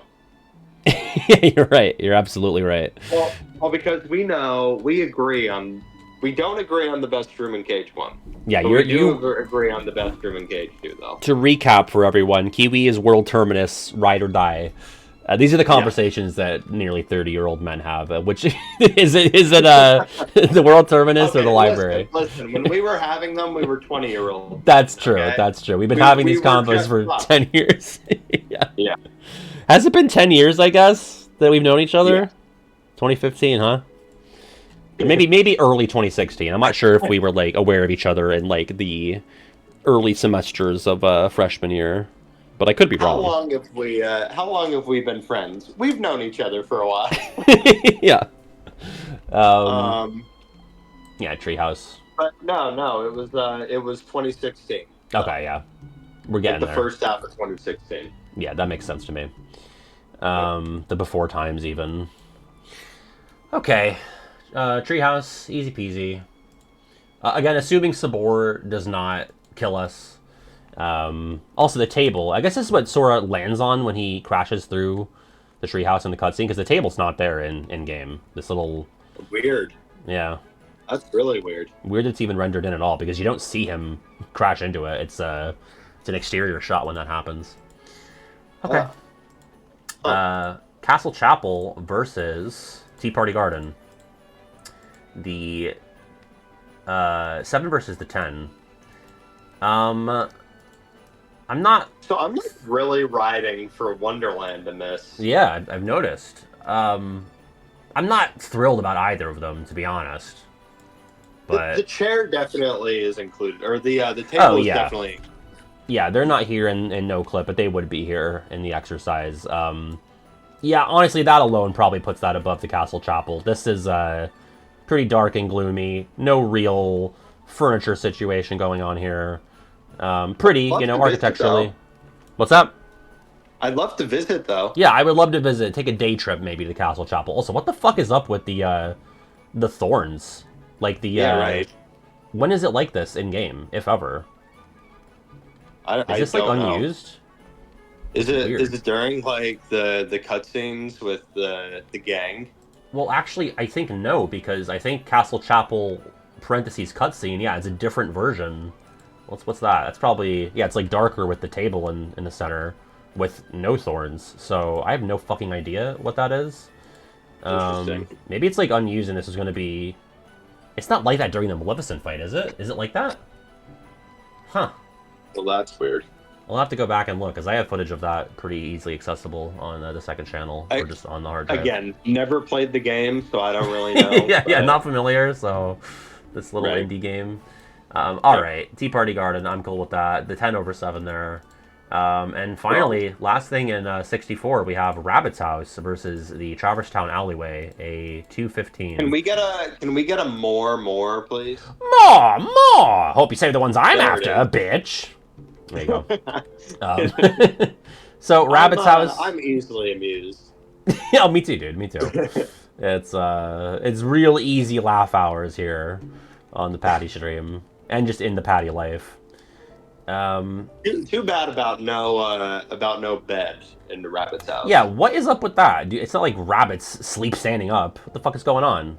Yeah, you're right. You're absolutely right. Well, because we don't agree on the best room in KH1. Yeah, we agree on the best room in KH2, though. To recap for everyone, Kiwi is world terminus, ride or die. These are the conversations that nearly 30-year-old men have. Which is it the world terminus or the library? Listen, when we were having them, we were 20-year-olds. That's true. Okay? That's true. We've been having these convos for 10 years. Yeah. Has it been 10 years, I guess, that we've known each other? Yeah. 2015, huh? Maybe early 2016. I'm not sure if we were like aware of each other in like the early semesters of freshman year, but I could be wrong. How long have we been friends? We've known each other for a while. Yeah. Yeah, Treehouse. But no, it was 2016. Okay, yeah, we're getting the first half of 2016. Yeah, that makes sense to me. The before times even. Okay. Treehouse, easy peasy. Again, assuming Sabor does not kill us. Also, the table. I guess this is what Sora lands on when he crashes through the treehouse in the cutscene, because the table's not there in game. This little... Weird. Yeah. That's really weird. Weird that it's even rendered in at all, because you don't see him crash into it. It's an exterior shot when that happens. Okay. Castle Chapel versus Tea Party Garden. The 7 versus the 10. I'm not really riding for Wonderland in this. Yeah, I've noticed. I'm not thrilled about either of them, to be honest. But the chair definitely is included, or the table is definitely. Yeah, they're not here in no clip, but they would be here in the exercise. Yeah, honestly, that alone probably puts that above the Castle Chapel. This is pretty dark and gloomy. No real furniture situation going on here. Pretty, architecturally. What's up? I'd love to visit, though. Yeah, I would love to visit. Take a day trip, maybe, to the Castle Chapel. Also, what the fuck is up with the thorns? Like the... Yeah, right. When is it like this in-game, if ever? Is this, like, unused? Is it during, like, the cutscenes with the gang? Well, actually, I think no, because I think Castle Chapel, parentheses, cutscene, yeah, it's a different version. What's that? That's probably... Yeah, it's, like, darker with the table in the center, with no thorns. So, I have no fucking idea what that is. Interesting. Maybe it's, like, unused and this is going to be... It's not like that during the Maleficent fight, is it? Is it like that? Huh. Well, that's weird. I'll have to go back and look, because I have footage of that pretty easily accessible on the second channel, or just on the hard drive. Again, never played the game, so I don't really know. yeah, not familiar, so this little indie game. Alright, Tea Party Garden, I'm cool with that. The 10 over 7 there. And finally, last thing in 64, we have Rabbit's House versus the Traverse Town Alleyway, a 215. Can we get a more, please? More! Hope you save the ones I'm after, bitch. There you go. So, Rabbit's House... I'm easily amused. Yeah, me too, dude. Me too. It's real easy laugh hours here on the Patty stream. And just in the Patty life. Too bad about no bed in the Rabbit's House. Yeah, what is up with that? Dude, it's not like rabbits sleep standing up. What the fuck is going on?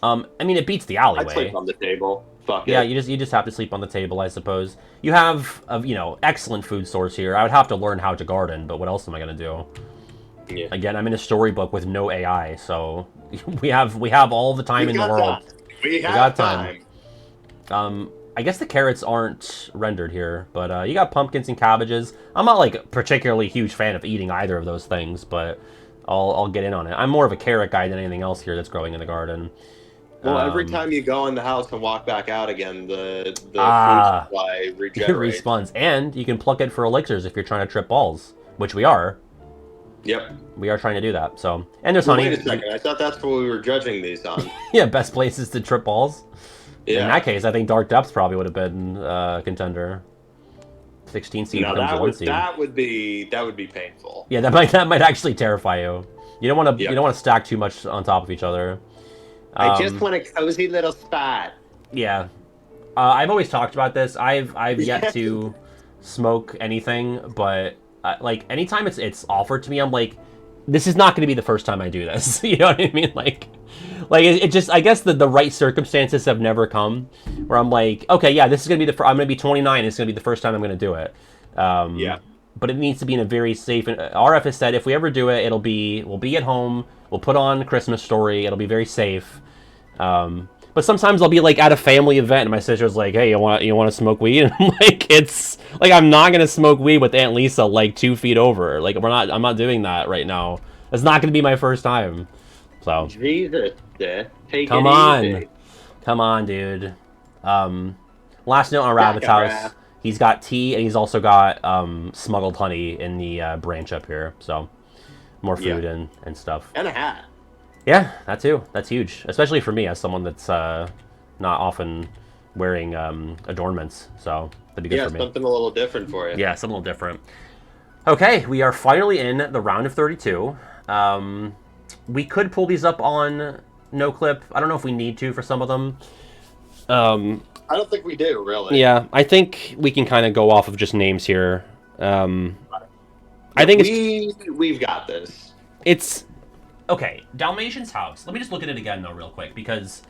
I mean, it beats the alleyway. I'd sleep on the table. fuck it. Yeah, you just have to sleep on the table, I suppose. You have a excellent food source here. I would have to learn how to garden, but what else am I gonna do? Yeah. Again, I'm in a storybook with no AI, so we have all the time in the world. We got got time. I guess the carrots aren't rendered here, but you got pumpkins and cabbages. I'm not like a particularly huge fan of eating either of those things, but I'll get in on it. I'm more of a carrot guy than anything else here that's growing in the garden. Well, every time you go in the house and walk back out again, the food supply It regenerates. respawns, and you can pluck it for elixirs if you're trying to trip balls, which we are. Yep. We are trying to do that. So, and there's Well, honey. wait a second. I thought that's what we were judging these on. Yeah, best places to trip balls. Yeah. In that case, I think Dark Depths probably would have been a contender. 16 seed becomes a 1 seed. that would be painful. Yeah, that might actually terrify you. You don't want to stack too much on top of each other. I just want a cozy little spot. Yeah, I've always talked about this. I've yet to smoke anything, but like anytime it's offered to me, I'm like, this is not going to be the first time I do this. You know what I mean? Like it just, I guess the right circumstances have never come where I'm like, okay, yeah, this is going to be I'm going to be 29. It's going to be the first time I'm going to do it. Yeah. But it needs to be in a very safe. RF has said if we ever do it, we'll be at home. We'll put on Christmas Story. It'll be very safe. But sometimes I'll be like at a family event, and my sister's like, "Hey, you want to smoke weed?" And I'm like, "It's like I'm not gonna smoke weed with Aunt Lisa like 2 feet over. Like I'm not doing that right now. It's not gonna be my first time." So Jesus, take come it on, easy. come on, dude. Last note on Rabbit's Jacka house. Rap. He's got tea, and he's also got smuggled honey in the branch up here. So more food and stuff. And a hat. Yeah, that too. That's huge, especially for me as someone that's not often wearing adornments. So that'd be good for me. Something a little different for you. Yeah, something a little different. Okay, we are finally in the round of 32. We could pull these up on NoClip. I don't know if we need to for some of them. I don't think we do, really. Yeah, I think we can kind of go off of just names here. I think we've got this. It's okay. Dalmatian's house. Let me just look at it again though, real quick, because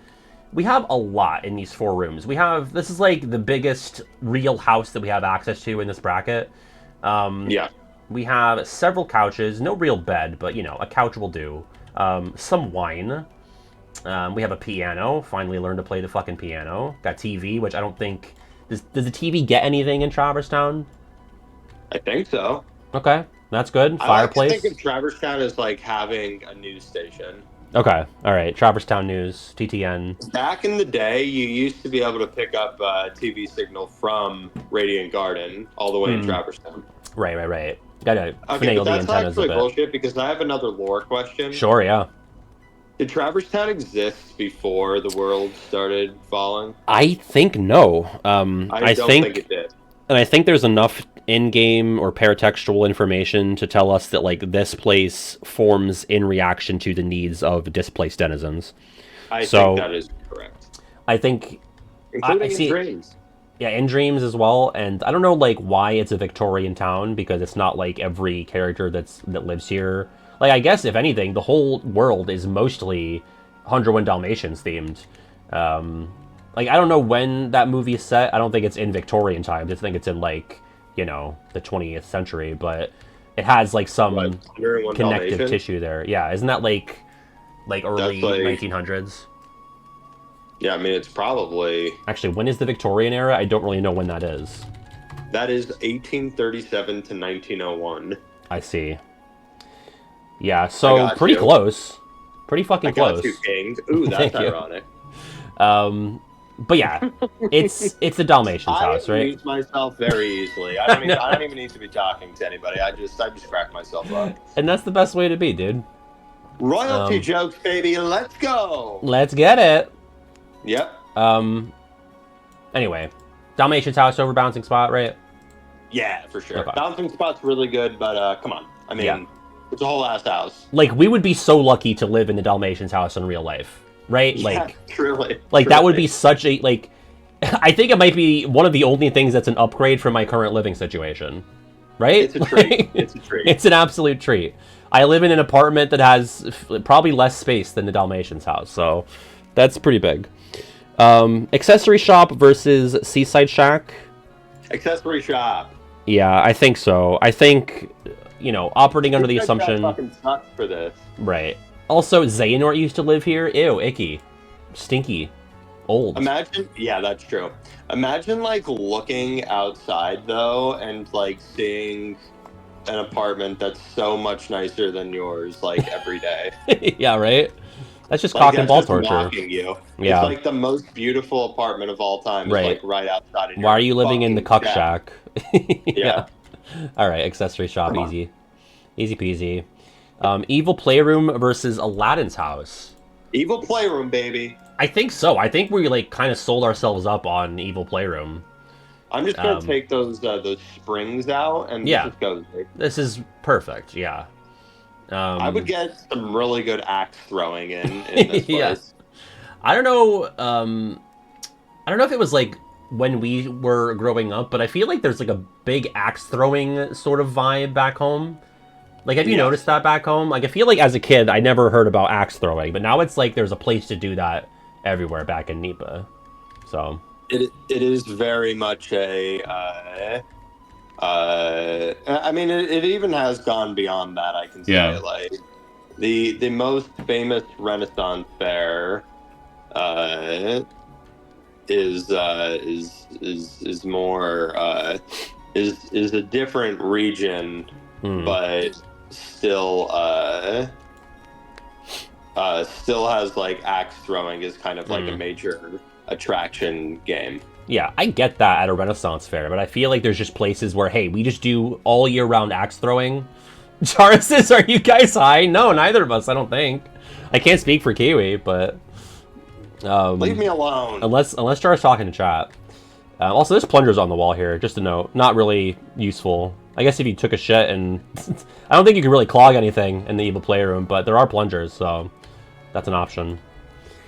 we have a lot in these 4 rooms. This is like the biggest real house that we have access to in this bracket. Yeah. We have several couches, no real bed, but a couch will do. Some wine. We have a piano. Finally learned to play the fucking piano. Got TV, which I don't think does the TV get anything in Traverse Town? I think so. Okay, that's good. Fireplace. I think of Traverse Town as like having a news station. Okay, all right. Traverse Town News, TTN. Back in the day, you used to be able to pick up a TV signal from Radiant Garden all the way in Traverse Town. Right. Gotta Okay, finagle but the that's antennas a actually bit. bullshit because I have another lore question. Sure, yeah. Did Traverse Town exist before the world started falling? I think no. I don't think it did. And I think there's enough in-game or paratextual information to tell us that like this place forms in reaction to the needs of displaced denizens. I think that is correct. I think, including in dreams. Yeah, in dreams as well. And I don't know like why it's a Victorian town because it's not like every character that lives here. Like I guess if anything, the whole world is mostly 101 Dalmatians themed. Like, I don't know when that movie is set. I don't think it's in Victorian times. I think it's in, like, the 20th century. But it has, like, some connective tissue there. Yeah, isn't that, like early 1900s? Yeah, I mean, it's probably... Actually, when is the Victorian era? I don't really know when that is. That is 1837 to 1901. I see. Yeah, so pretty close. Pretty fucking close. I got you, King. Ooh, that's ironic. But yeah, it's the Dalmatian's house, right? I mute myself very easily. I don't even need to be talking to anybody. I just crack myself up. And that's the best way to be, dude. Royalty jokes, baby. Let's go. Let's get it. Yep. Anyway, Dalmatian's house over Bouncing Spot, right? Yeah, for sure. Okay. Bouncing Spot's really good, but come on. I mean, it's a whole ass house. Like, we would be so lucky to live in the Dalmatian's house in real life. Right? Like, truly. Like, that would be such a, like, I think it might be one of the only things that's an upgrade from my current living situation. Right? It's a treat. It's a treat. It's an absolute treat. I live in an apartment that has probably less space than the Dalmatian's house, so that's pretty big. Accessory shop versus seaside shack. Accessory shop. Yeah, I think so. I think, you know, operating under the assumption... fucking sucks for this. Right. Also, Xehanort used to live here. Ew, icky. Stinky. Old. Imagine, yeah, that's true. Imagine, like, looking outside, though, and, like, seeing an apartment that's so much nicer than yours, like, every day. Yeah, right? That's just Like, cock and ball just torture. mocking you. Yeah. It's, like, the most beautiful apartment of all time. It's, Right. like, right outside of your Why are you living in the cuck fucking shack? Yeah. Alright, accessory shop, easy. Easy peasy. Evil Playroom versus Aladdin's house. Evil Playroom, baby. I think so. I think we, like, kind of sold ourselves up on Evil Playroom. I'm just gonna take those springs out and Yeah. just go. This is perfect, yeah. I would get some really good axe throwing in this place. Yeah. I don't know if it was, like, when we were growing up, but I feel like there's, like, a big axe throwing sort of vibe back home. Like, have you noticed that back home? Like, I feel like as a kid, I never heard about axe throwing, but now it's like there's a place to do that everywhere back in Nipa. So it is very much a I mean it even has gone beyond that, I can say. Yeah. Like the most famous Renaissance fair is more is a different region, but still has like axe throwing is kind of like a major attraction game. yeah, I get that at a Renaissance fair, but I feel like there's just places where, hey, we just do all year round axe throwing. Charis, are you guys high? No, neither of us, I don't think. I can't speak for Kiwi, but leave me alone. Unless Charis talking to chat. Also, there's plungers on the wall here, just a note. Not really useful. I guess if you took a shit and... I don't think you can really clog anything in the Evil Playroom, but there are plungers, so that's an option.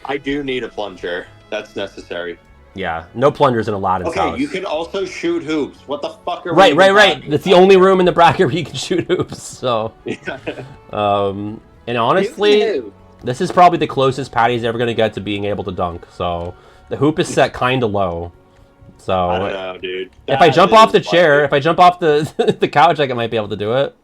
I do need a plunger. That's necessary. Yeah, no plungers in Aladdin's house. Okay, you can also shoot hoops. What the fuck are we Right. talking That's the only room in the bracket where you can shoot hoops, so... and honestly, this is probably the closest Patty's ever going to get to being able to dunk, so... The hoop is set kind of low. So I don't know, dude. If I jump off the chair, if I jump off the the couch, I might be able to do it.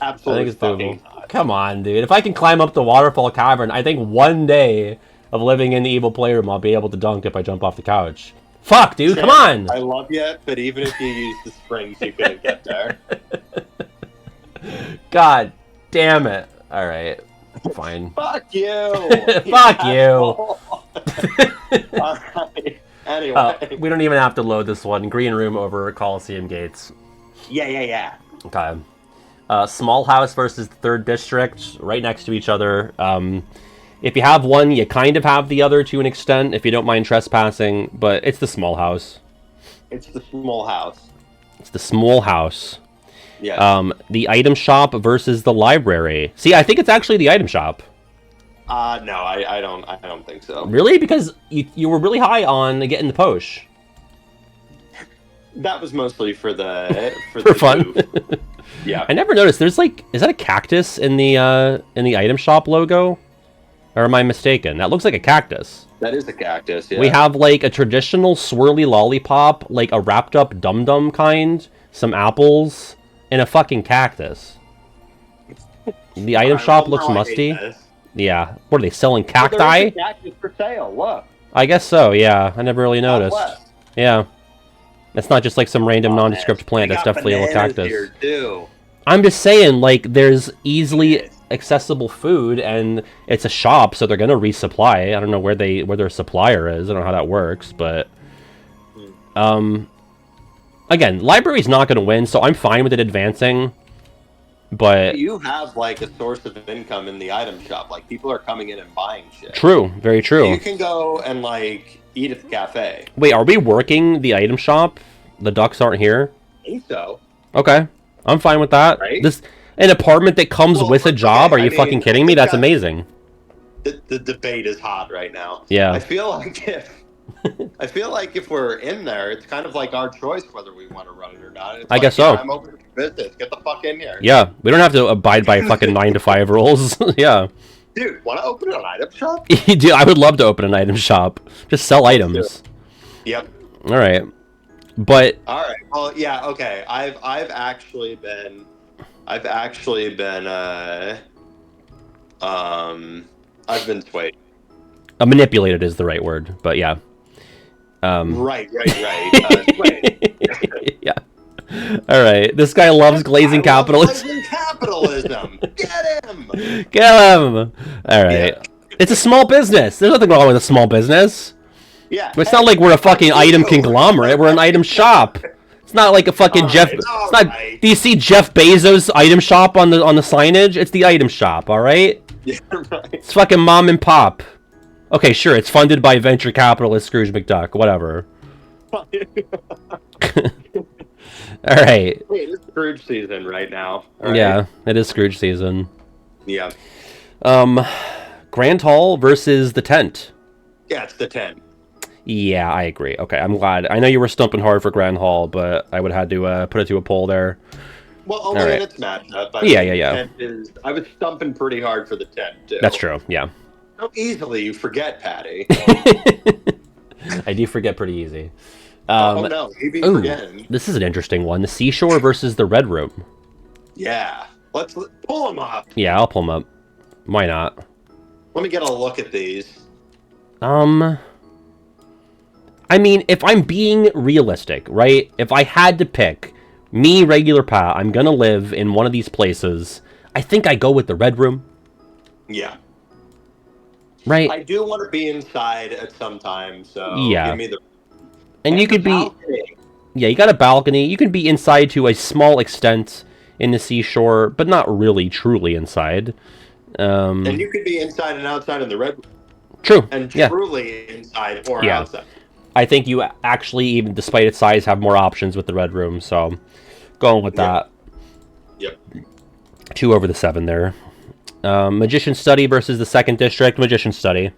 Absolutely. I think it's doable. Come on, dude. If I can climb up the waterfall cavern, I think one day of living in the Evil Playroom, I'll be able to dunk if I jump off the couch. Fuck, dude. Come on. I love you, but even if you use the springs, you couldn't get there. God damn it. All right. Fine. Fuck you. Fuck you. All right. Anyway. We don't even have to load this one. Green room over Coliseum gates. Yeah. Okay. Small house versus the third district, right next to each other. If you have one, you kind of have the other to an extent, if you don't mind trespassing, but it's the small house. It's the small house. It's the small house. Yeah. The item shop versus the library. See, I think it's actually the item shop. No, I don't think so. Really? Because you were really high on getting the posh. That was mostly for the for fun. Yeah. I never noticed. There's like, is that a cactus in the item shop logo? Or am I mistaken? That looks like a cactus. That is a cactus, yeah. We have like a traditional swirly lollipop, like a wrapped up dum-dum kind, some apples, and a fucking cactus. The item shop looks musty. Yeah. What are they selling? Cacti? There is a cactus for sale. Look. I guess so, yeah. I never really noticed. Yeah. It's not just like some random nondescript plant. That's definitely a little cactus. Here too. I'm just saying, like, there's easily accessible food, and it's a shop, so they're gonna resupply. I don't know where their supplier is. I don't know how that works, but again, library's not gonna win, so I'm fine with it advancing. But you have like a source of income in the item shop. Like people are coming in and buying shit. True, very true. You can go and like eat at the cafe. Wait, are we working the item shop? The ducks aren't here? I think so. Okay. I'm fine with that. Right? An apartment that comes with a job? Are you fucking kidding me? That's amazing. The debate is hot right now. Yeah. I feel like if we're in there, it's kind of like our choice whether we want to run it or not. It's I guess so. I'm open for business. Get the fuck in here. Yeah, we don't have to abide by fucking 9 to 5 rules. Yeah. Dude, want to open an item shop? Dude, I would love to open an item shop. Just sell items. Yep. All right. But all right. Well, yeah. Okay. I've actually been I've been swayed. Manipulated is the right word, but yeah. Right. Yeah. All right. This guy loves glazing capitalism. Glazing capitalism. Get him. Get him. All right. Yeah. It's a small business. There's nothing wrong with a small business. Yeah. It's not like we're a fucking item conglomerate. We're an item shop. It's not like a fucking Jeff. It's not. Do you see Jeff Bezos' item shop on the signage? It's the item shop. All right. Yeah. Right. It's fucking mom and pop. Okay, sure. It's funded by venture capitalist Scrooge McDuck. Whatever. All right. Wait, it's Scrooge season right now. Right? Yeah, it is Scrooge season. Yeah. Grand Hall versus the tent. Yeah, it's the tent. Yeah, I agree. Okay, I'm glad. I know you were stumping hard for Grand Hall, but I would have had to put it to a poll there. Well, only in its matchup. Yeah. I was stumping pretty hard for the tent, too. That's true, yeah. How easily you forget, Patty. I do forget pretty easy. Oh, no. You be forgetting. This is an interesting one. The Seashore versus the Red Room. Yeah. Let's pull them up. Yeah, I'll pull them up. Why not? Let me get a look at these. I mean, if I'm being realistic, right? If I had to pick, me, regular Pat, I'm gonna live in one of these places. I think I go with the Red Room. Yeah. Right? I do want to be inside at some time, so yeah. Give me the... And you could be... Yeah, you got a balcony. You can be inside to a small extent in the Seashore, but not really truly inside. And you could be inside and outside in the Red Room. True. And truly inside or outside. I think you actually, even despite its size, have more options with the Red Room, so going with that. Yep. 2 over the 7 there. Magician Study versus the 2nd District. Magician Study.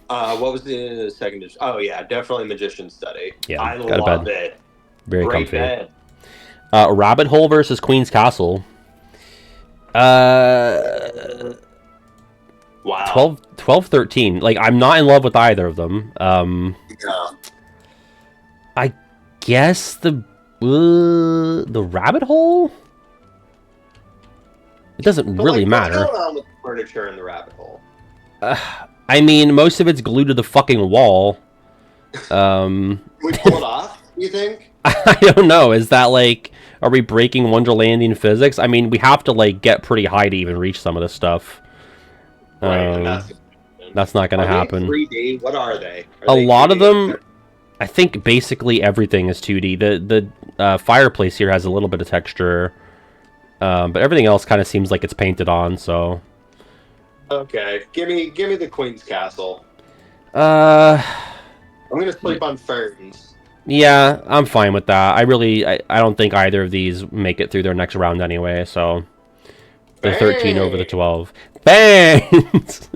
What was the 2nd District? Oh, yeah, definitely Magician Study. Yeah, I love it. Very Great comfy. bed. Rabbit Hole versus Queen's Castle. Wow. 12, 13. Like, I'm not in love with either of them. Yeah. I guess the Rabbit Hole? It doesn't really matter. What's going on with the furniture in the Rabbit Hole? I mean, most of it's glued to the fucking wall. We pull it off, you think? I don't know. Is that like... Are we breaking Wonderlandian physics? I mean, we have to, like, get pretty high to even reach some of this stuff. Right, that's not going to happen. 3D? What are they? A lot of them... I think basically everything is 2D. The fireplace here has a little bit of texture. But everything else kind of seems like it's painted on, so... Okay. Give me the Queen's Castle. I'm going to sleep on ferns. Yeah, I'm fine with that. I don't think either of these make it through their next round anyway, so... The 13 over the 12. Bangs!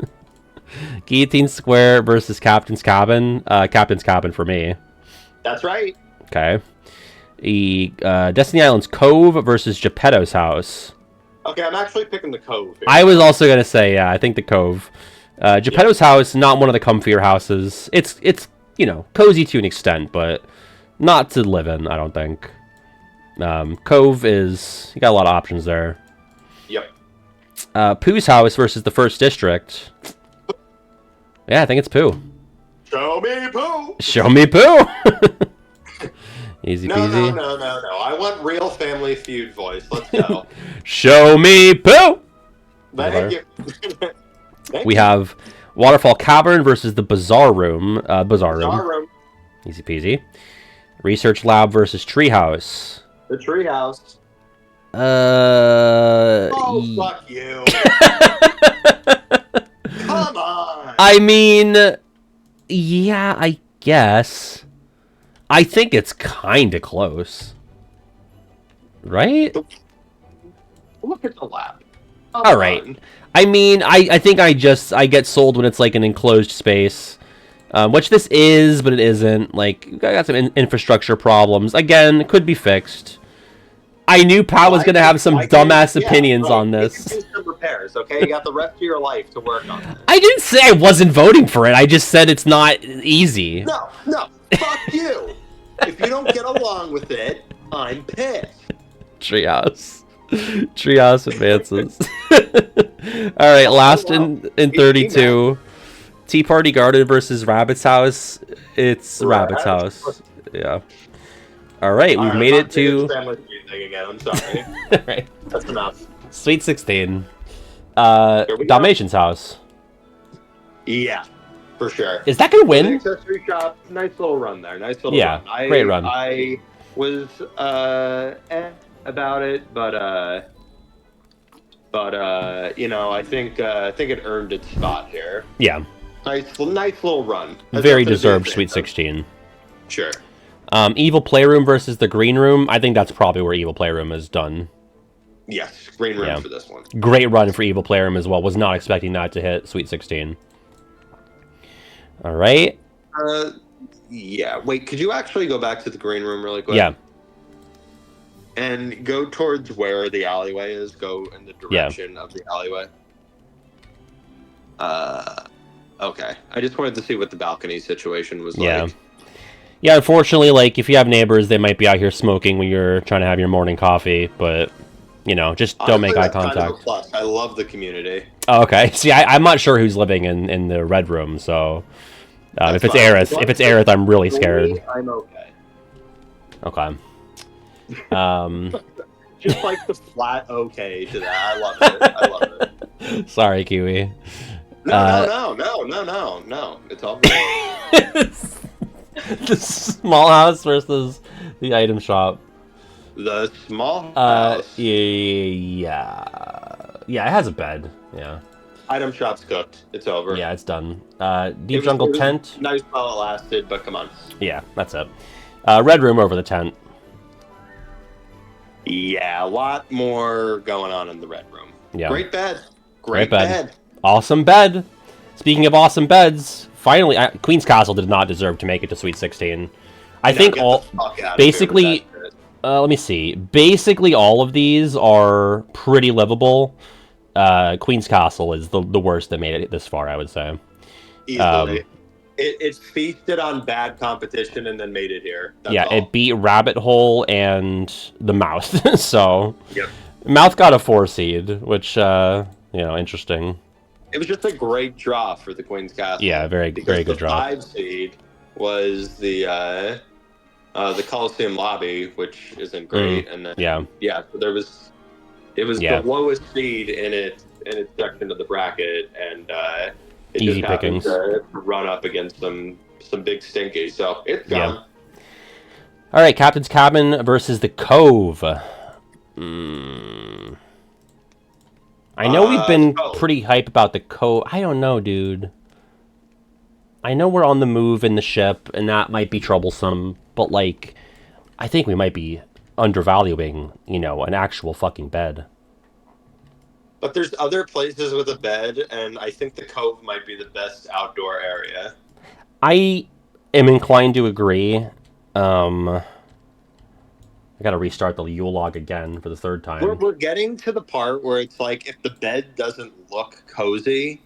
Guillotine Square versus Captain's Cabin. Captain's Cabin for me. That's right. Okay. Destiny Island's Cove versus Geppetto's House. Okay, I'm actually picking the Cove here. I was also going to say, yeah, I think the Cove. Geppetto's House, not one of the comfier houses. It's you know, cozy to an extent, but not to live in, I don't think. Cove is... You got a lot of options there. Yep. Pooh's House versus the 1st District. Yeah, I think it's Pooh. Show me Pooh! Show me Pooh! Easy peasy. No. I want real Family Feud voice. Let's go. Show me Pooh! Thank you. We have Waterfall Cavern versus the Bazaar Room. Bazaar Room. Easy peasy. Research Lab versus Treehouse. The Treehouse. Fuck you. Come on. I mean, yeah, I guess. I think it's kind of close. Right? Look at the lab. All right. I mean, I think I get sold when it's like an enclosed space. Which this is, but it isn't. Like, I got some infrastructure problems. Again, it could be fixed. I knew Pat was going to have some dumbass opinions on You this. can do some repairs, okay? You got the rest of your life to work on it. I didn't say I wasn't voting for it. I just said it's not easy. No, fuck you. If you don't get along with it, I'm pissed. Treehouse. Treehouse advances. All right, last in 32. Tea Party Garden versus Rabbit's House. It's Rabbit's House. Yeah. All right, we've made it to... Again. I'm sorry. Right. That's enough. Sweet 16. Dalmatian's house. Yeah, for sure. Is that going to win? Accessory shop. Nice little run there. Nice little run. Great run. I was about it, but you know, I think it earned its spot here. Yeah. Nice little run. Very deserved Sweet 16. Sure. Evil Playroom versus the Green Room. I think that's probably where Evil Playroom is done. Yes, Green Room for this one. Great run for Evil Playroom as well. Was not expecting that to hit Sweet 16. All right. Yeah. Wait, could you actually go back to the Green Room really quick? Yeah. And go towards where the alleyway is. Go in the direction of the alleyway. Okay. I just wanted to see what the balcony situation was like. Yeah, unfortunately, like, if you have neighbors, they might be out here smoking when you're trying to have your morning coffee, but, you know, just don't make eye contact. Kind of a plus. I love the community. Oh, okay. See, I'm not sure who's living in the red room, so if it's Aerith, I'm really scared. I'm okay. Okay. Just like the flat okay to that. I love it. Sorry, Kiwi. No. It's all good. The small house versus the item shop. The small house. Yeah, it has a bed. Yeah. Item shop's cooked. It's over. Yeah, it's done. Deep Jungle tent. Nice while it lasted, but come on. Yeah, that's it. Red room over the tent. Yeah, a lot more going on in the red room. Yeah. Great bed. Great bed. Awesome bed. Speaking of awesome beds, finally, Queen's Castle did not deserve to make it to Sweet 16. I think basically, let me see. Basically, all of these are pretty livable. Queen's Castle is the worst that made it this far, I would say. Easily. It feasted on bad competition and then made it here. That's all. It beat Rabbit Hole and the Mouth. So, yep. Mouth got a 4 seed, which, interesting. It was just a great draw for the Queen's Castle. Yeah, very good draw. The 5 seed was the Coliseum lobby, which isn't great, and then so it was the lowest seed in its section of the bracket, and it easy just pickings to run up against some big stinky. So it's gone. All right, Captain's Cabin versus the Cove. I know we've been pretty hype about the Cove. I don't know, dude. I know we're on the move in the ship, and that might be troublesome, but, like, I think we might be undervaluing, an actual fucking bed. But there's other places with a bed, and I think the Cove might be the best outdoor area. I am inclined to agree. I gotta restart the Yule log again for the 3rd time. We're getting to the part where it's like, if the bed doesn't look cozy,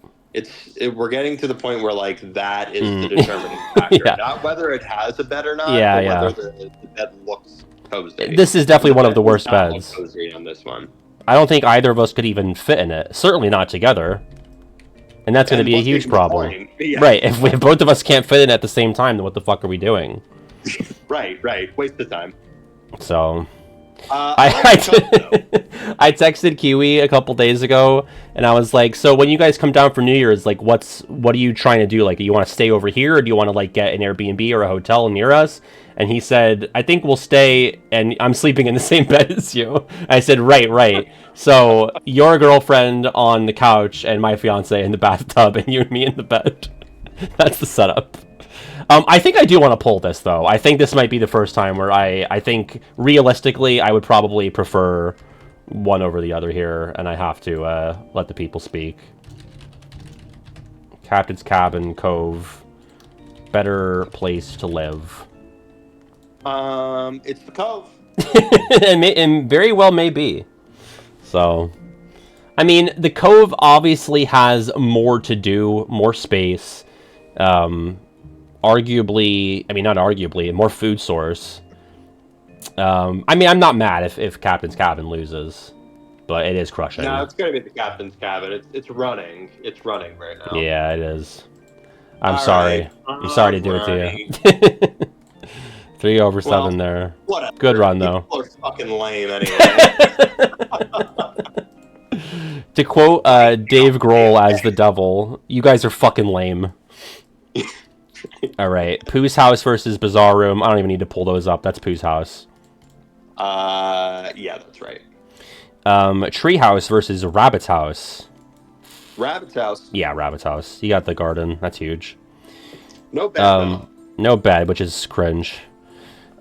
we're getting to the point where, like, that is the determining factor. Not whether it has a bed or not, but whether the bed looks cozy. This is definitely one of the worst beds. Cozy on this one. I don't think either of us could even fit in it. Certainly not together. And that's going to be a huge problem. Yeah. Right, if both of us can't fit in at the same time, then what the fuck are we doing? Right. Waste of time. So, I texted Kiwi a couple days ago, and I was like, so when you guys come down for New Year's, like, what are you trying to do? Like, do you want to stay over here, or do you want to, like, get an Airbnb or a hotel near us? And he said, I think we'll stay, and I'm sleeping in the same bed as you. I said, right. So, your girlfriend on the couch, and my fiance in the bathtub, and you and me in the bed. That's the setup. I think I do want to pull this, though. I think this might be the first time where I think, realistically, I would probably prefer one over the other here, and I have to let the people speak. Captain's Cabin, Cove. Better place to live. It's the Cove. and very well may be. So, I mean, the Cove obviously has more to do, more space. Arguably, I mean, not arguably, more food source. I mean, I'm not mad if Captain's Cabin loses, but it is crushing. No, it's going to be the Captain's Cabin. It's running. It's running right now. Yeah, it is. I'm All sorry. right. I'm sorry to do it to you. 3 over 7 there. Whatever. Good run, though. People are fucking lame anyway. To quote Dave Grohl as the devil, you guys are fucking lame. All right. Pooh's House versus Bizarre Room. I don't even need to pull those up. That's Pooh's House. Yeah, that's right. Treehouse versus Rabbit's House. Rabbit's House. Yeah, Rabbit's House. You got the garden. That's huge. No bed, though. No bed, which is cringe.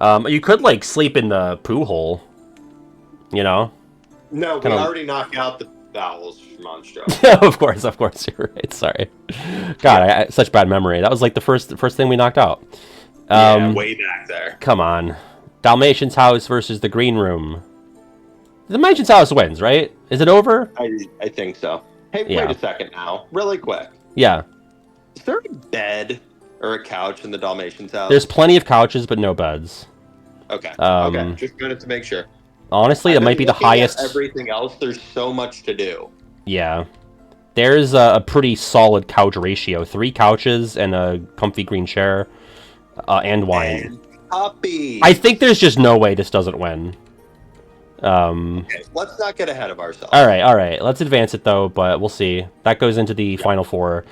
You could, like, sleep in the poo hole. You know? No, we already knocked out the bowels from Monstro. Of course, you're right. Sorry. God, I such bad memory. That was, like, the first thing we knocked out. Yeah, way back there. Come on. Dalmatian's House versus the Green Room. The Dalmatian's House wins, right? Is it over? I think so. Hey, Yeah. wait a second now. Really quick. Yeah. Is there a bed or a couch in the Dalmatian's house? There's plenty of couches, but no beds. Okay. Um, Okay. Just wanted to make sure. Honestly, it might be the highest. Everything else, there's so much to do. Yeah. There's a pretty solid couch ratio. 3 couches and a comfy green chair, and wine. And puppies. I think there's just no way this doesn't win. Okay, let's not get ahead of ourselves. All right. Let's advance it, though, but we'll see. That goes into the final 4.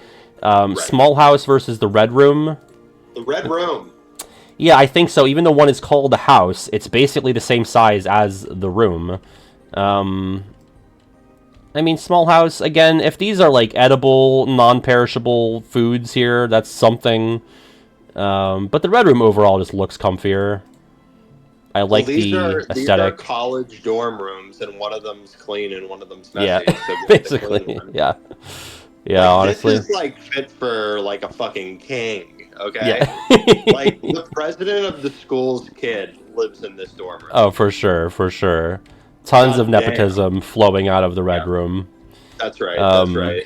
Small House versus the Red Room. The Red Room. Yeah, I think so. Even though one is called a house, it's basically the same size as the room. I mean, Small House, again, if these are, like, edible, non-perishable foods here, that's something. But the Red Room overall just looks comfier. I like the aesthetic. These are college dorm rooms, and one of them's clean and one of them's messy. Yeah, so basically, yeah. Yeah, like, honestly. This is, like, fit for, like, a fucking king, okay? Yeah. Like, the president of the school's kid lives in this dorm room. Oh, for sure. Tons of God damn. nepotism flowing out of the Red Room. That's right.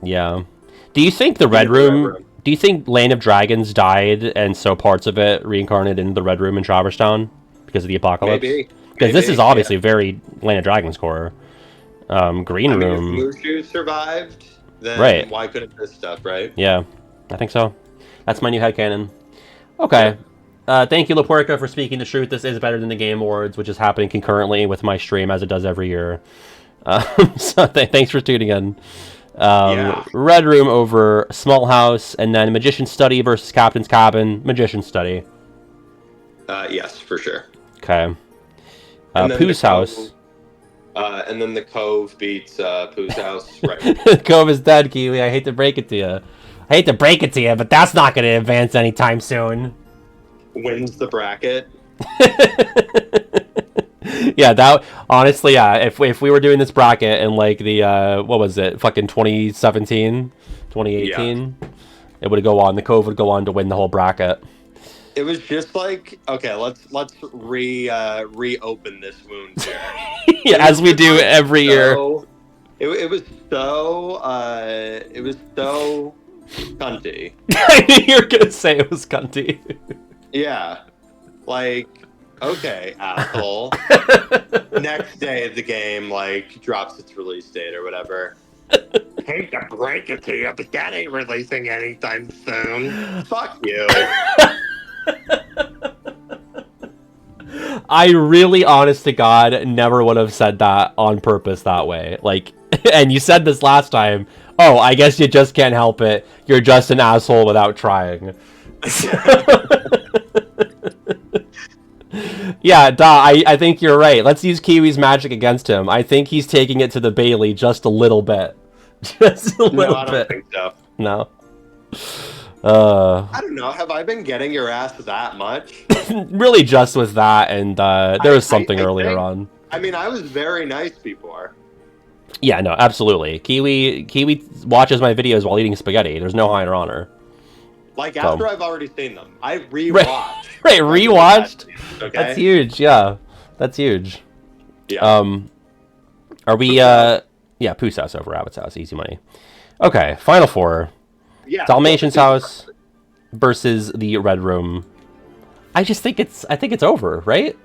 Yeah. Do you think the Red Room... Do you think Land of Dragons died, and so parts of it reincarnated in the Red Room in Traverse Town? Because of the apocalypse? Maybe. Because this is obviously very Land of Dragons core. Green Room... If Mushu survived, then why couldn't this stuff, right? Yeah, I think so. That's my new headcanon. Okay. Thank you, Laporca, for speaking the truth. This is better than the Game Awards, which is happening concurrently with my stream, as it does every year. So thanks for tuning in. Red Room over Small House, and then Magician's Study versus Captain's Cabin. Magician's Study. Yes, for sure. Okay. Pooh's House. And then the Cove beats Pooh's House. Right. Cove is dead, Kiwi. I hate to break it to you. But that's not going to advance anytime soon. Wins the bracket. Yeah, that honestly, yeah. If we were doing this bracket in like the what was it, fucking 2017, 2018, it would go on. The Cove would go on to win the whole bracket. It was just like, okay, let's reopen this wound here. Yeah, as we do every year. It was so cunty. I knew you were gonna say it was cunty. Yeah, like, okay, asshole. Next day the game like drops its release date or whatever. Hate to break it to you, but that ain't releasing anytime soon. Fuck you. I really, honest to God, never would have said that on purpose that way. Like, and you said this last time. Oh, I guess you just can't help it. You're just an asshole without trying. Yeah, I think you're right. Let's use Kiwi's magic against him. I think he's taking it to the Bailey just a little bit. Just a little I don't think so. No. I don't know. Have I been getting your ass that much? Really just was that, and there was something earlier on. I mean, I was very nice before. Yeah, no, absolutely. Kiwi watches my videos while eating spaghetti. There's no higher honor. Like, after I've already seen them. I rewatched. Right, rewatched? Okay? That's huge, yeah. That's huge. Yeah. Are we, yeah, Pooh's house over Rabbit's house. Easy money. Okay, final four. Yeah. Dalmatian's house versus the Red Room. I think it's over, right?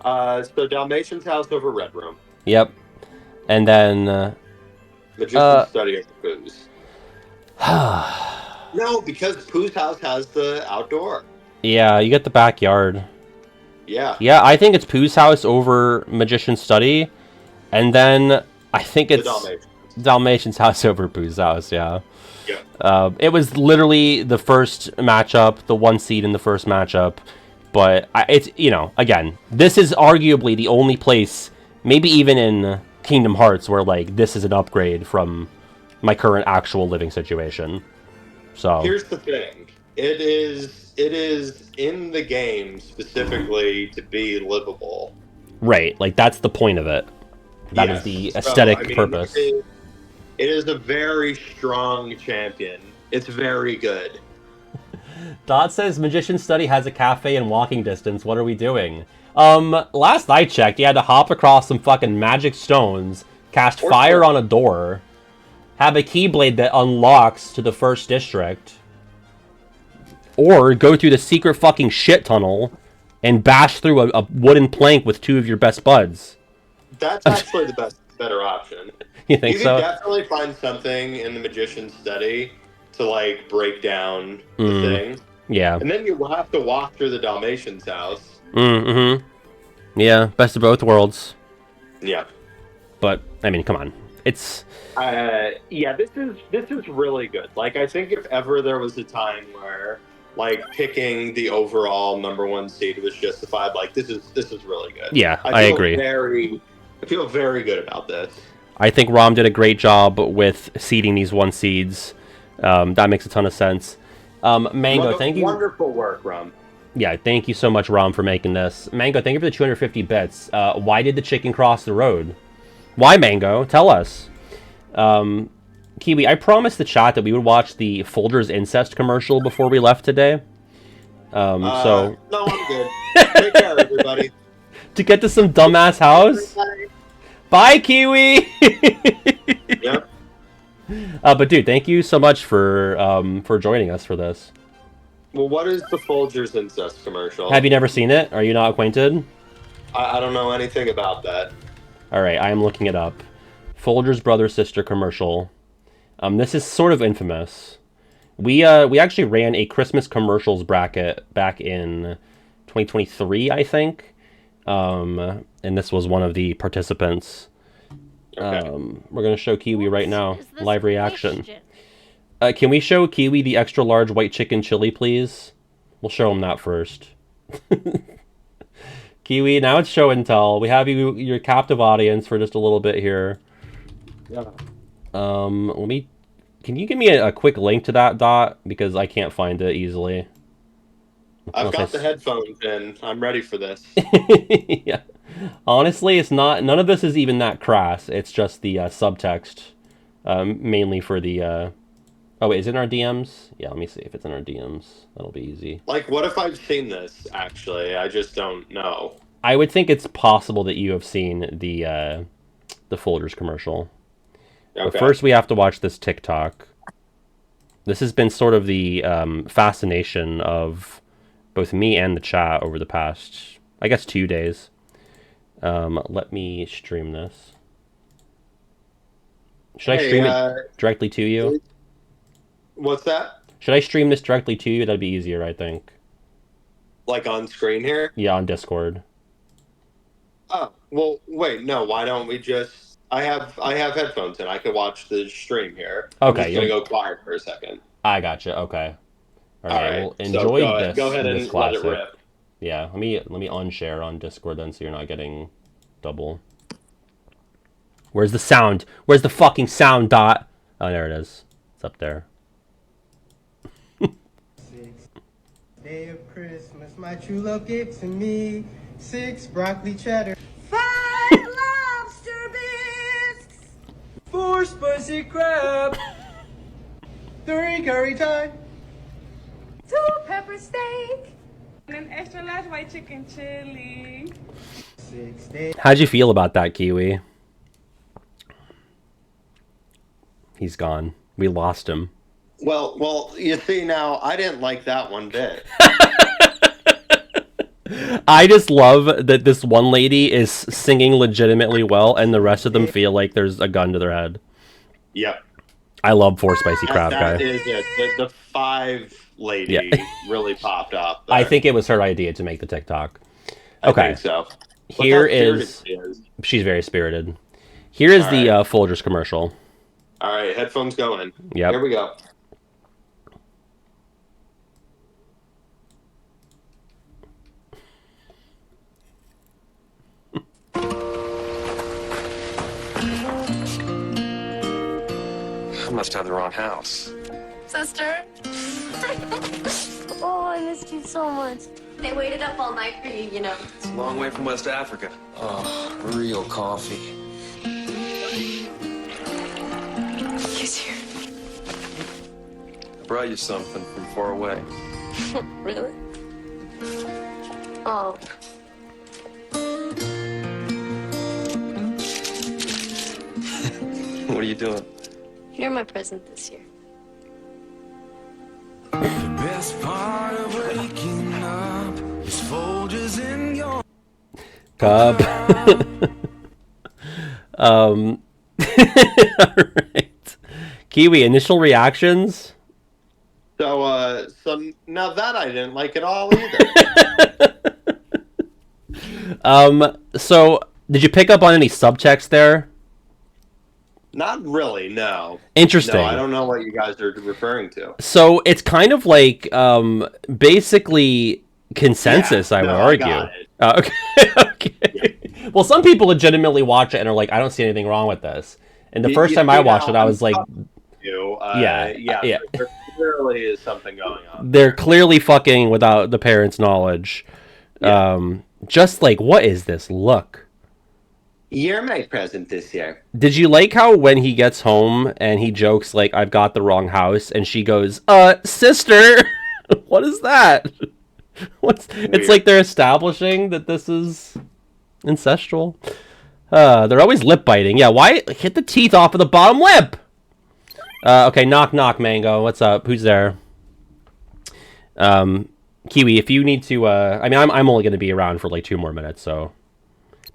So Dalmatian's house over Red Room. Yep. And then... Magician's study over Pooh's. No, because Pooh's house has the outdoor. Yeah, you get the backyard. Yeah. Yeah, I think it's Pooh's house over Magician's study. And then I think it's Dalmatian's house over Pooh's house, yeah. Yeah. It was literally the first matchup, the 1 seed in the first matchup. But it's, you know, again, this is arguably the only place, maybe even in Kingdom Hearts, where, like, this is an upgrade from my current actual living situation. So here's the thing. It is in the game specifically to be livable. Right, like, that's the point of it. That is the aesthetic purpose. It is a very strong champion. It's very good. Dot says Magician's Study has a cafe in walking distance. What are we doing? Last I checked, you had to hop across some fucking magic stones, cast fire on a door, have a keyblade that unlocks to the first district, or go through the secret fucking shit tunnel and bash through a wooden plank with 2 of your best buds. That's actually the better option. You think so? You can definitely find something in the Magician's Study to, like, break down the thing. Yeah. And then you will have to walk through the Dalmatian's house. Mm-hmm. Yeah, best of both worlds. Yeah. But, I mean, come on. It's... yeah, this is really good. Like, I think if ever there was a time where, like, picking the overall #1 seed was justified, like, this is really good. Yeah, I agree. I feel very good about this. I think Rom did a great job with seeding these 1 seeds. That makes a ton of sense. Mango, thank you. Wonderful work, Rom. Yeah, thank you so much, Rom, for making this. Mango, thank you for the 250 bits. Why did the chicken cross the road? Why, Mango? Tell us. Kiwi, I promised the chat that we would watch the Folgers incest commercial before we left today. So... No, I'm good. Take care, everybody. To get to some dumbass house? Bye, Kiwi! Yep. But dude, thank you so much for joining us for this. Well, what is the Folgers incest commercial? Have you never seen it? Are you not acquainted? I don't know anything about that. Alright, I am looking it up. Folgers brother-sister commercial. This is sort of infamous. We actually ran a Christmas commercials bracket back in 2023, I think. And this was one of the participants. Okay. We're going to show Kiwi right now. Live reaction. Can we show Kiwi the extra large white chicken chili, please? We'll show him that first. Kiwi, now it's show and tell. We have your captive audience for just a little bit here. Yeah. Can you give me a quick link to that, Dot? Because I can't find it easily. I've got the headphones in. I'm ready for this. Yeah. Honestly, it's not. None of this is even that crass. It's just the subtext, mainly for the. Oh wait, is it in our DMs? Yeah, let me see if it's in our DMs. That'll be easy. Like, what if I've seen this? Actually, I just don't know. I would think it's possible that you have seen the Folgers commercial. Okay. But first, we have to watch this TikTok. This has been sort of the fascination of both me and the chat over the past, I guess, 2 days. Let me stream this. Should I stream it directly to you? What's that? Should I stream this directly to you? That'd be easier, I think. Like on screen here? Yeah, on Discord. Oh, well, wait, no, why don't we just... I have headphones in. I can watch the stream here. Okay. I'm just going to go quiet for a second. I gotcha, okay. All right, well, so enjoy this. Go ahead and classic. let it rip. Yeah, let me unshare on Discord then, so you're not getting double. Where's the sound? Where's the fucking sound, Dot? Oh, there it is. It's up there. Day of Christmas, my true love gave to me 6 broccoli cheddar, 5 lobster bisques, 4 spicy crab, 3 curry Thai, 2 pepper steak, An extra large white chicken chili. 6 days. How'd you feel about that, Kiwi? He's gone. We lost him. Well, you see now, I didn't like that one bit. I just love that this one lady is singing legitimately well, and the rest of them feel like there's a gun to their head. Yep. I love 4 Spicy Crab That Guy. is it. The 5 lady really popped up there. I think it was her idea to make the TikTok. I Okay. think so. Here Look how spirited is... she is. She's very spirited. Here is All the right. Folgers commercial. All right, headphones going. Yep. Here we go. I must have the wrong house. Sister? Oh, I missed you so much. They waited up all night for you, you know. It's a long way from West Africa. Oh, real coffee. He's here. I brought you something from far away. Really? Oh. What are you doing? You're my present this year. Best part of waking up is Folgers in your Cup. All right. Kiwi, initial reactions? So now that I didn't like it all either. So did you pick up on any subtext there? Not really, no. Interesting. No, I don't know what you guys are referring to. So it's kind of like basically consensus, Yeah, I would no, I argue. got it. Okay. Okay. Yeah. Well, some people legitimately watch it and are like, I don't see anything wrong with this. And the first time I watched it, I was like, yeah. There clearly is something going on. they're clearly fucking without the parents' knowledge. Yeah. Just like, what is this look? You're my present this year. Did you like how when he gets home and he jokes like, I've got the wrong house, and she goes, sister, what is that? It's like they're establishing that this is ancestral. They're always lip biting. Yeah, why hit the teeth off of the bottom lip? Okay, knock knock, Mango. What's up? Who's there? Kiwi, if you need to, I mean, I'm only going to be around for like 2 more minutes, so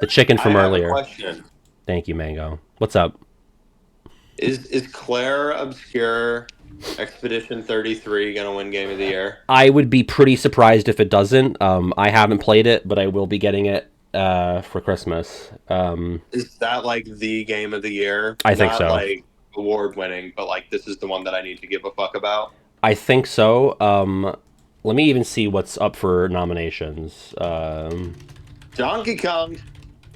the chicken from I have earlier. a question. Thank you, Mango. What's up? Is Claire Obscure Expedition 33 gonna win Game of the Year? I would be pretty surprised if it doesn't. I haven't played it, but I will be getting it for Christmas. Is that like the Game of the Year? I think Not so. like award winning, but like this is the one that I need to give a fuck about. I think so. Let me even see what's up for nominations. Donkey Kong.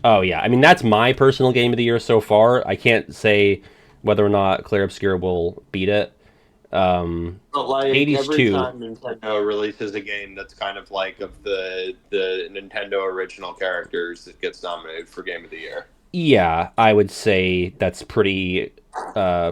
Oh yeah, I mean that's my personal game of the year so far. I can't say whether or not Claire Obscure will beat it. But like Hades every 2. time Nintendo releases a game that's kind of like of the Nintendo original characters, it gets nominated for Game of the Year. Yeah, I would say that's pretty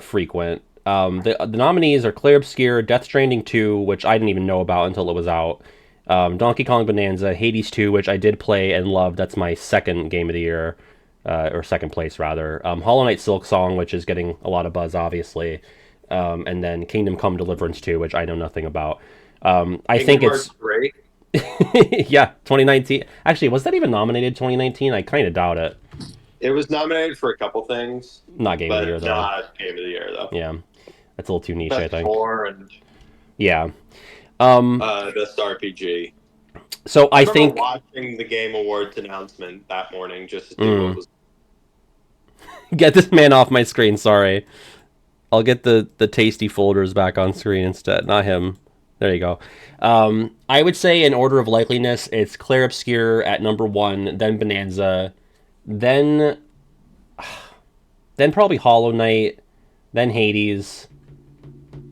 frequent. The nominees are Claire Obscure, Death Stranding 2, which I didn't even know about until it was out. Donkey Kong Bonanza, Hades 2, which I did play and loved. That's my second game of the year, or second place rather. Hollow Knight Silk Song, which is getting a lot of buzz, obviously. And then Kingdom Come Deliverance 2, which I know nothing about. I think it's great. yeah, 2019. Actually, was that even nominated 2019? I kind of doubt it. It was nominated for a couple things. Not game of the year but though. not Game of the Year though. Yeah, that's a little too niche, I Best think. 4 and Yeah. Best RPG. So I remember think watching the Game Awards announcement that morning just to see what was. get this man off my screen. Sorry, I'll get the tasty folders back on screen instead. Not him. There you go. I would say in order of likeliness, it's Claire Obscure at number 1, then Bonanza, then probably Hollow Knight, then Hades,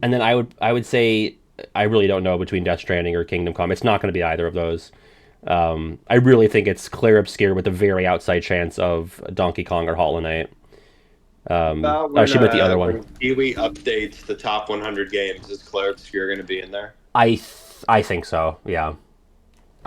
and then I would say I really don't know between Death Stranding or Kingdom Come. It's not going to be either of those. I really think it's Claire Obscure with a very outside chance of Donkey Kong or Hollow Knight. I should put the other one. When Kiwi updates the top 100 games, is Claire Obscure going to be in there? I think so. Yeah,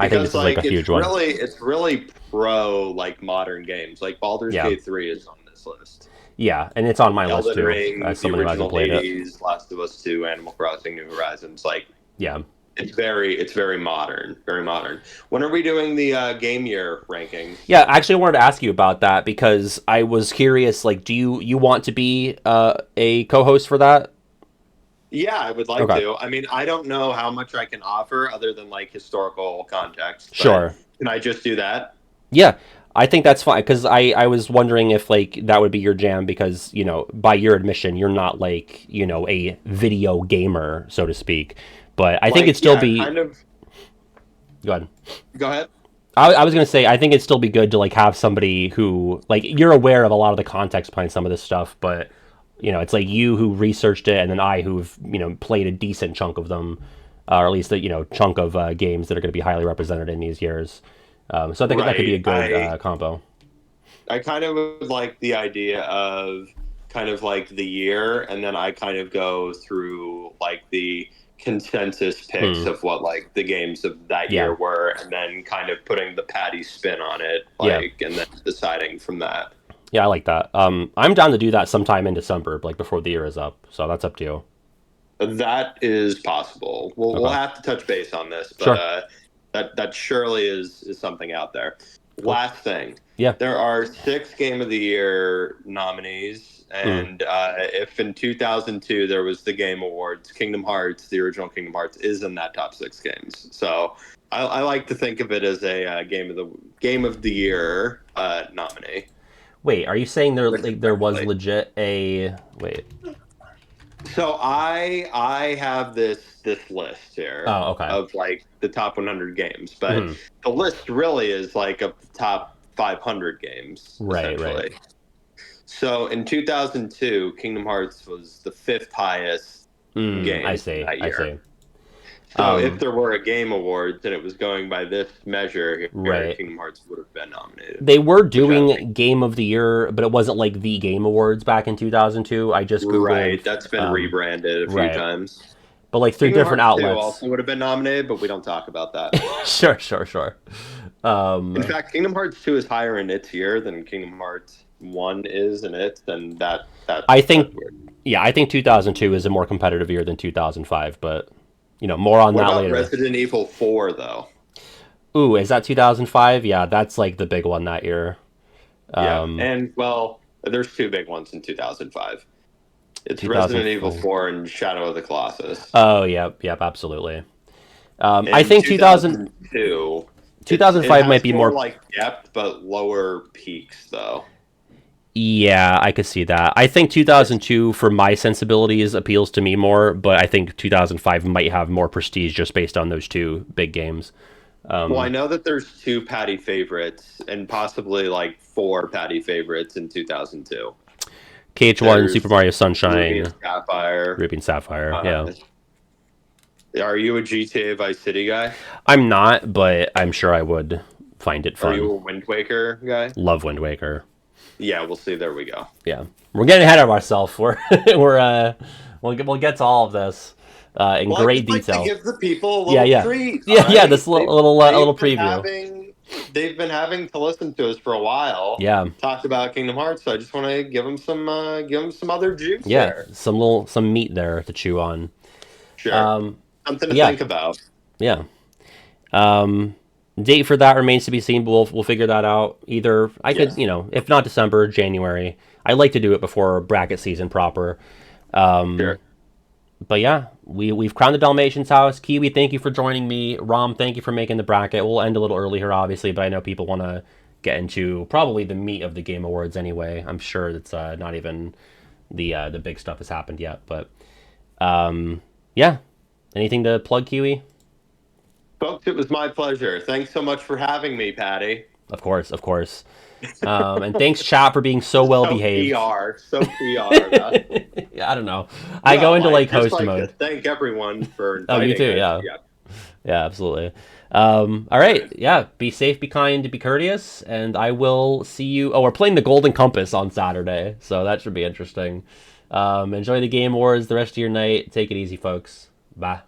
I think this is like a huge one. It's really pro like modern games. Like Baldur's Gate 3 is on this list. Yeah, and it's on my list Elden too. Ring, As the someone who hasn't original played it. Hades, Last of Us 2, Animal Crossing, New Horizons. Like, yeah, it's very modern, very modern. When are we doing the game year rankings? Yeah, actually, I wanted to ask you about that because I was curious. Like, do you want to be a co-host for that? Yeah, I would like to. I mean, I don't know how much I can offer other than like historical context. Sure. Can I just do that? Yeah, I think that's fine because I was wondering if like that would be your jam because by your admission you're not like a video gamer, so to speak. But I think it'd still be kind of. Go ahead. Go ahead. I was gonna say I think it'd still be good to like have somebody who like you're aware of a lot of the context behind some of this stuff, but it's like you who researched it and then I who've played a decent chunk of them, or at least a chunk of games that are going to be highly represented in these years. So I think that could be a good combo. I kind of would like the idea of kind of like the year, and then I kind of go through like the consensus picks of what like the games of that year were, and then kind of putting the Patty spin on it, and then deciding from that. Yeah, I like that. I'm down to do that sometime in December, like before the year is up. So that's up to you. That is possible. We'll have to touch base on this, but that surely is something out there. Cool. Last thing. Yeah. There are 6 Game of the Year nominees, and if in 2002 there was the Game Awards, Kingdom Hearts, the original Kingdom Hearts, is in that top 6 games. So I like to think of it as a Game of the Year nominee. Wait, are you saying there was legit a wait? So I have this list here of like the top 100 games, but the list really is like of the top 500 games. Right. So in 2002, Kingdom Hearts was the 5th highest game that year. So if there were a Game Awards and it was going by this measure, Kingdom Hearts would have been nominated. They were doing Game of the Year, but it wasn't like the Game Awards back in 2002. I just Googled. Right, that's been rebranded a few times. But like through Kingdom different Hearts outlets. 2 also would have been nominated, but we don't talk about that. Sure. In fact, Kingdom Hearts 2 is higher in its year than Kingdom Hearts 1 is in it, then that I think I think 2002 is a more competitive year than 2005, but more on that later. Resident Evil 4 though? Ooh, is that 2005? Yeah, that's like the big one that year. And well, there's 2 big ones in 2005. It's Resident Evil 4 and Shadow of the Colossus. Oh, yep, absolutely. I think 2002. 2005 might be more like depth, but lower peaks, though. Yeah, I could see that. I think 2002, for my sensibilities, appeals to me more, but I think 2005 might have more prestige just based on those 2 big games. Well, I know that there's 2 Patty favorites and possibly like 4 Patty favorites in 2002. KH1, Super Mario Sunshine, Ruby and Sapphire. Yeah. Are you a GTA Vice City guy? I'm not, but I'm sure I would find it fun. Are you a Wind Waker guy? Love Wind Waker. Yeah, we'll see. There we go. Yeah, we're getting ahead of ourselves. We'll get to all of this in great detail. Like to give the people a little treat. Yeah. This little preview. They've been having to listen to us for a while. Yeah. Talked about Kingdom Hearts, so I just want to give them some other juice. Yeah, there. some meat there to chew on. Sure. Something to think about. Yeah. Date for that remains to be seen, but we'll figure that out. Either I could, if not December, January. I like to do it before bracket season proper. Sure. But yeah, we've crowned the Dalmatians house. Kiwi, thank you for joining me. Rom, thank you for making the bracket. We'll end a little early here, obviously, but I know people want to get into probably the meat of the Game Awards anyway. I'm sure it's not even the big stuff has happened yet, but yeah. Anything to plug, Kiwi? Folks, it was my pleasure. Thanks so much for having me, Patty. Of course. And thanks, chat, for being so well behaved. So PR. Yeah, I don't know. I go into like host mode. To thank everyone for inviting you too. Yeah, absolutely. All right. Yeah. Be safe, be kind, be courteous, and I will see you. Oh, we're playing the Golden Compass on Saturday, so that should be interesting. Enjoy the Game Awards the rest of your night. Take it easy, folks. Bye.